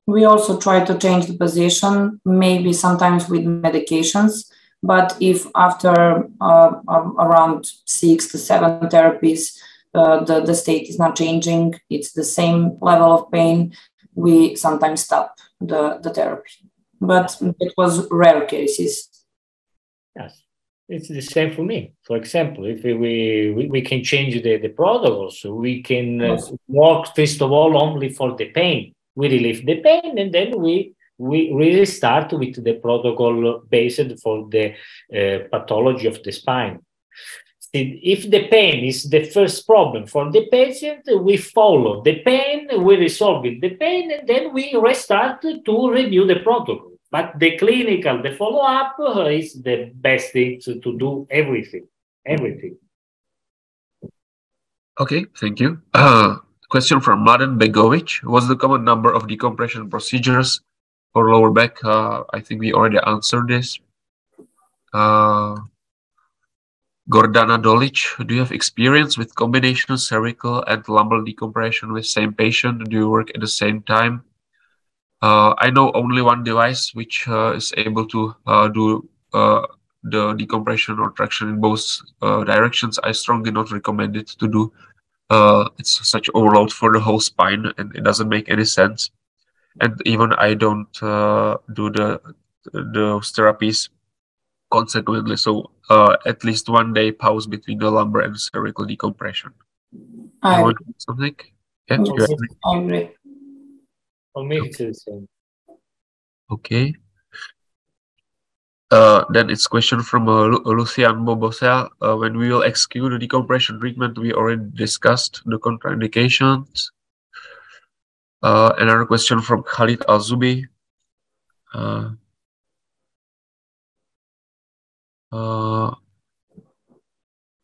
We also try to change the position, maybe sometimes with medications. But if after around 6 to 7 therapies, the state is not changing, it's the same level of pain, we sometimes stop the therapy. But it was rare cases. Yes, it's the same for me. For example, if we can change the protocols, so we can work first of all only for the pain. We relieve the pain, and then we really start with the protocol based for the pathology of the spine. If the pain is the first problem for the patient, we follow the pain, we resolve the pain, and then we restart to review the protocol. But the clinical, the follow-up is the best thing to do everything. Okay, thank you. Question from Mladen Begovic. What's the common number of decompression procedures for lower back? I think we already answered this. Gordana Dolic, do you have experience with combination cervical and lumbar decompression with same patient? Do you work at the same time? I know only one device which is able to do the decompression or traction in both directions. I strongly not recommend it to do. It's such overload for the whole spine, and it doesn't make any sense. And even I don't do those therapies consequently. So at least 1 day pause between the lumbar and cervical decompression. I want something? Yeah, yes, I agree. For me, it's the same. Okay. Then it's question from Lucian Bobosea. When we will execute the decompression treatment, we already discussed the contraindications. Another question from Khalid Al-Zubi.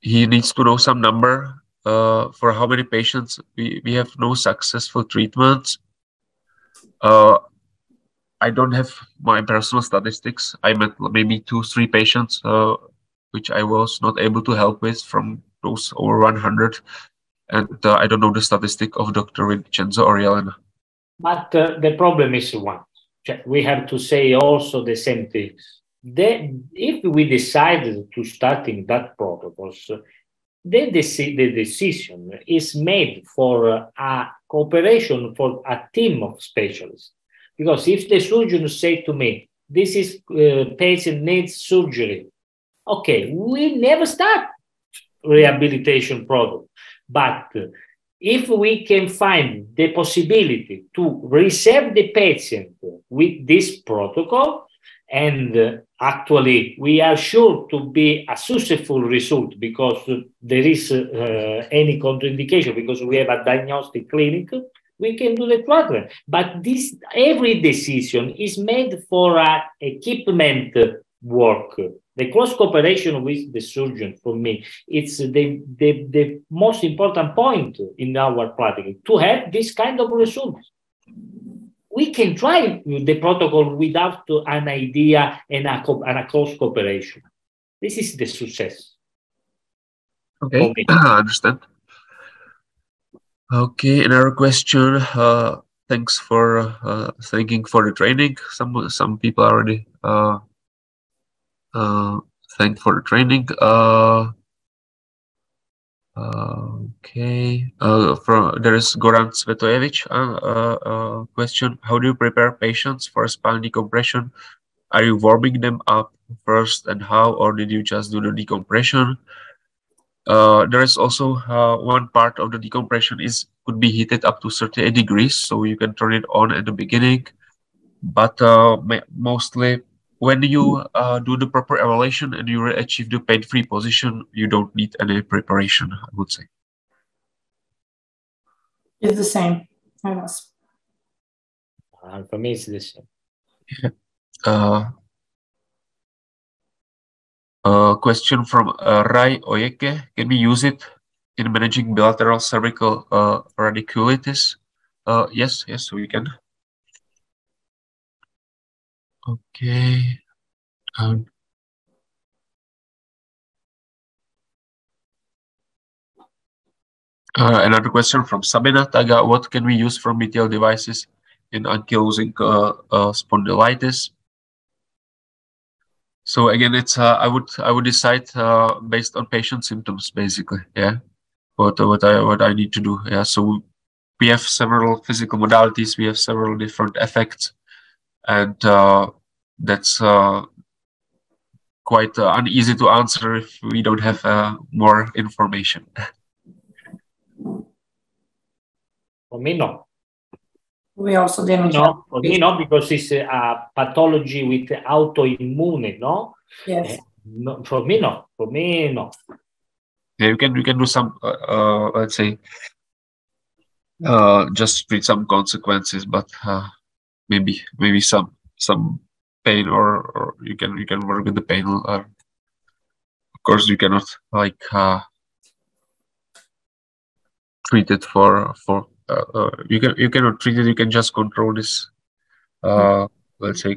He needs to know some number for how many patients we have no successful treatments. I don't have my personal statistics. I met maybe 2-3 patients which I was not able to help with from those over 100. And I don't know the statistic of Dr. Vincenzo or Jelena. But the problem is one. We have to say also the same things. If we decided to start in that protocols, the decision is made for a cooperation for a team of specialists. Because if the surgeon say to me, this is patient needs surgery, okay, we never start rehabilitation protocol. But if we can find the possibility to reserve the patient with this protocol, and actually we are sure to be a successful result because there is any contraindication, because we have a diagnostic clinic, we can do the treatment. But every decision is made for equipment work. The close cooperation with the surgeon, for me, it's the most important point in our practice, to have this kind of results. We can try the protocol without an idea and a close cooperation. This is the success. Okay, I understand. Okay, another question. Thanks for thanking for the training. Some people already thank for the training. Okay. There is Goran Svetojevic question. How do you prepare patients for spinal decompression? Are you warming them up first, and how, or did you just do the decompression? There is also one part of the decompression could be heated up to 38 degrees, so you can turn it on at the beginning. But mostly, when you do the proper evaluation and you achieve the pain-free position, you don't need any preparation, I would say. It's the same. Yes. For me, it's the same. Question from Rai Oyeke. Can we use it in managing bilateral cervical radiculitis? Yes, we can. Okay. Another question from Sabina Taga. What can we use from BTL devices in ankylosing spondylitis? So again, it's I would decide based on patient symptoms, basically. Yeah, what I need to do. Yeah, so we have several physical modalities. We have several different effects, and that's quite uneasy to answer if we don't have more information. For me, no. We also didn't. No, for me, no, because it's a pathology with autoimmune, no? Yes. No, for me, no. For me, no. Yeah, you can do some, let's say, just treat some consequences, but maybe some pain, or you can work with the pain. Of course, you cannot like treat it for you cannot treat it. You can just control this. Let's say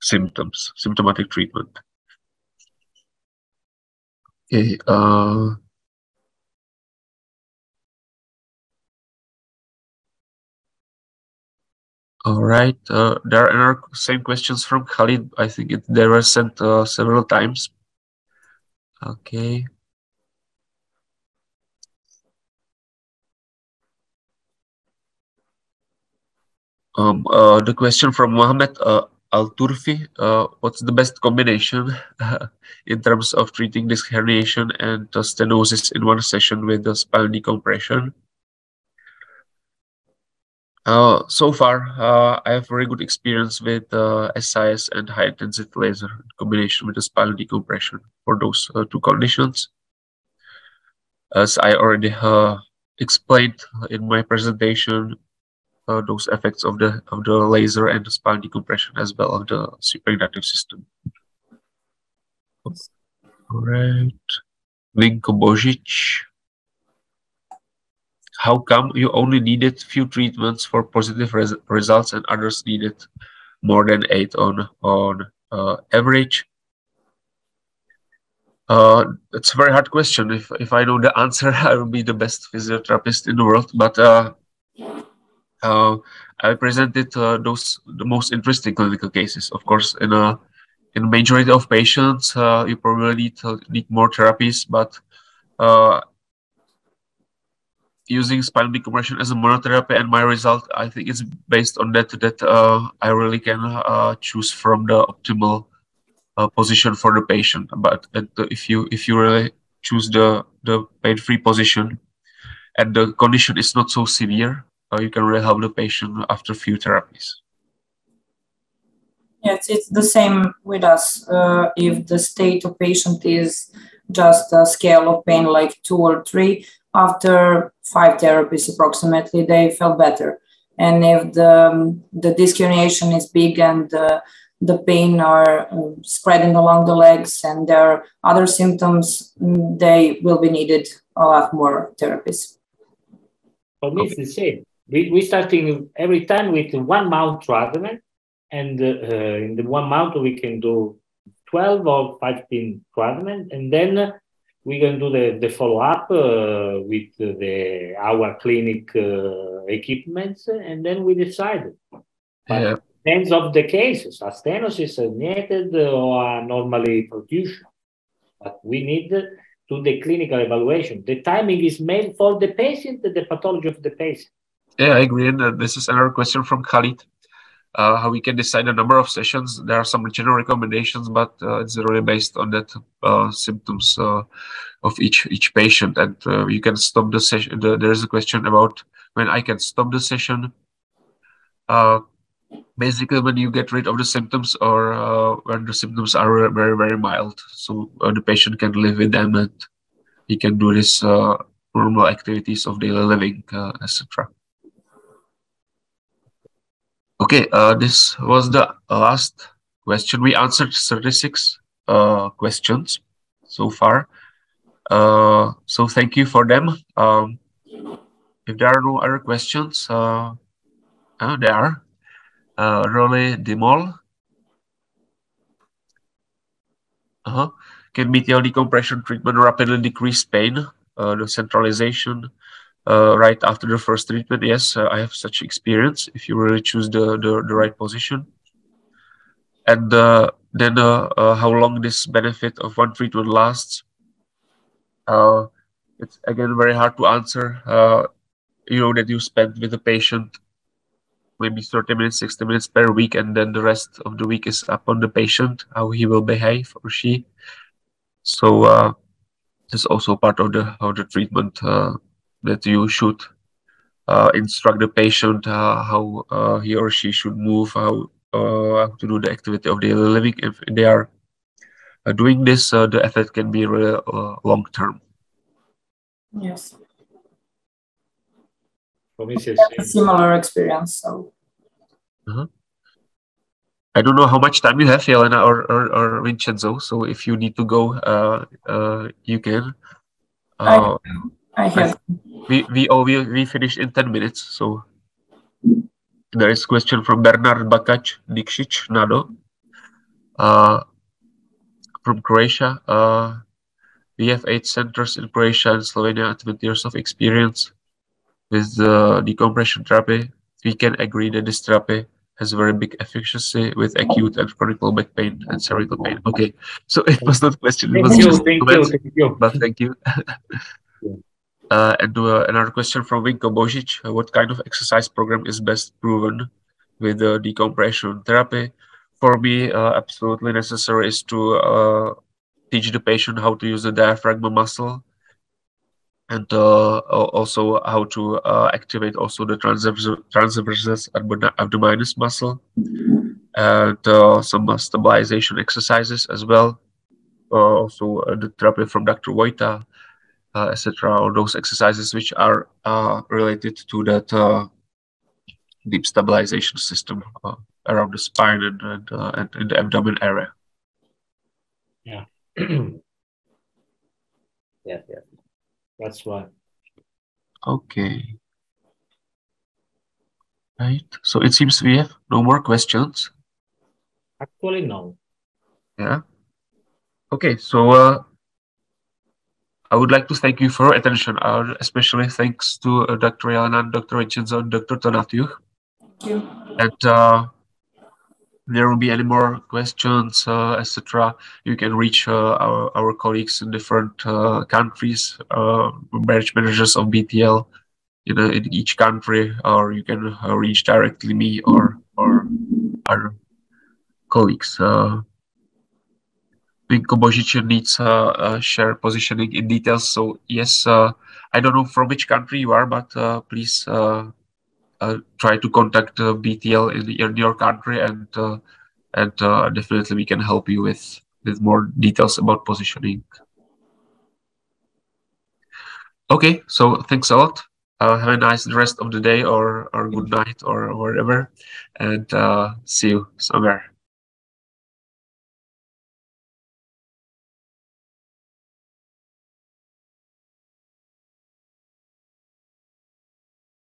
symptomatic treatment. Okay. All right. There are same questions from Khalid. I think they were sent several times. Okay. The question from Mohammed Al-Turfi. What's the best combination in terms of treating this herniation and stenosis in one session with the spinal decompression? So far, I have very good experience with SIS and high-intensity laser in combination with the spinal decompression for those two conditions. As I already explained in my presentation, those effects of the laser and the spinal decompression as well of the suprainductive system. All right, Vinko Božić. How come you only needed few treatments for positive results and others needed more than 8 on average? It's a very hard question. If I know the answer, I will be the best physiotherapist in the world. But I presented the most interesting clinical cases. Of course, in majority of patients, you probably need more therapies, but using spinal decompression as a monotherapy, and my result, I think, is based on that I really can choose from the optimal position for the patient. But if you really choose the pain-free position and the condition is not so severe, you can really help the patient after few therapies. Yes, it's the same with us. If the state of patient is just a scale of pain like 2 or 3, after 5 therapies approximately, they felt better. And if the disc herniation is big and the pain are spreading along the legs and there are other symptoms, they will be needed a lot more therapies. For me, it's the same. We starting every time with 1 month treatment, and in the 1 month we can do 12 or 15 treatment, and then we can do the follow-up with our clinic equipments, and then we decide. But depends of the cases, a stenosis, herniated, or normally protrusion. But we need to do the clinical evaluation. The timing is made for the patient, the pathology of the patient. Yeah, I agree. And this is another question from Khalid. How we can decide the number of sessions. There are some general recommendations, but it's really based on that symptoms of each patient. And you can stop the session. There is a question about when I can stop the session. Basically, when you get rid of the symptoms, or when the symptoms are very, very mild, so the patient can live with them and he can do his normal activities of daily living, etc. Okay, this was the last question. We answered 36 questions so far. So thank you for them. If there are no other questions, there are. Role Demol. Can BTL decompression treatment rapidly decrease pain? The centralization right after the first treatment? Yes, I have such experience if you really choose the right position. And then how long this benefit of one treatment lasts? It's again very hard to answer. You know that you spend with the patient maybe 30 minutes, 60 minutes per week, and then the rest of the week is up on the patient, how he will behave or she. So it's also part of the treatment that you should instruct the patient how he or she should move, how to do the activity of daily living. If they are doing this, the effect can be really long term. Yes. For me, it's a similar experience. So. I don't know how much time you have, Jelena or Vincenzo. So if you need to go, you can. I have. We finished in 10 minutes. So there is a question from Bernard Bakac Nikšić Nado from Croatia. We have 8 centers in Croatia and Slovenia, 20 years of experience with decompression therapy. We can agree that this therapy has very big efficacy with acute and chronic low back pain and cervical pain. Okay, so it was not a question. It was just thank you. But thank you. And another question from Vinko Božić. What kind of exercise program is best proven with decompression therapy? For me, absolutely necessary is to teach the patient how to use the diaphragm muscle, and also how to activate also the transversus abdominis muscle, and some stabilization exercises as well. Also the therapy from Dr. Vojta, etc. All those exercises which are related to that deep stabilization system around the spine and in the abdomen area. Yeah. Yeah. That's why. Okay. Right. So it seems we have no more questions. Actually, no. Yeah. Okay. So I would like to thank you for your attention. Especially thanks to Dr. Jelena, Dr. Vincenzo, and Dr. Tonatiuh. Thank you. And there will be any more questions, etc. You can reach our colleagues in different countries, branch managers of BTL in each country, or you can reach directly me or our colleagues. Vinko Božić needs share positioning in details. So yes, I don't know from which country you are, but please try to contact BTL in your country, and definitely we can help you with more details about positioning. Okay, so thanks a lot. Have a nice rest of the day, or good night, or whatever, and see you somewhere.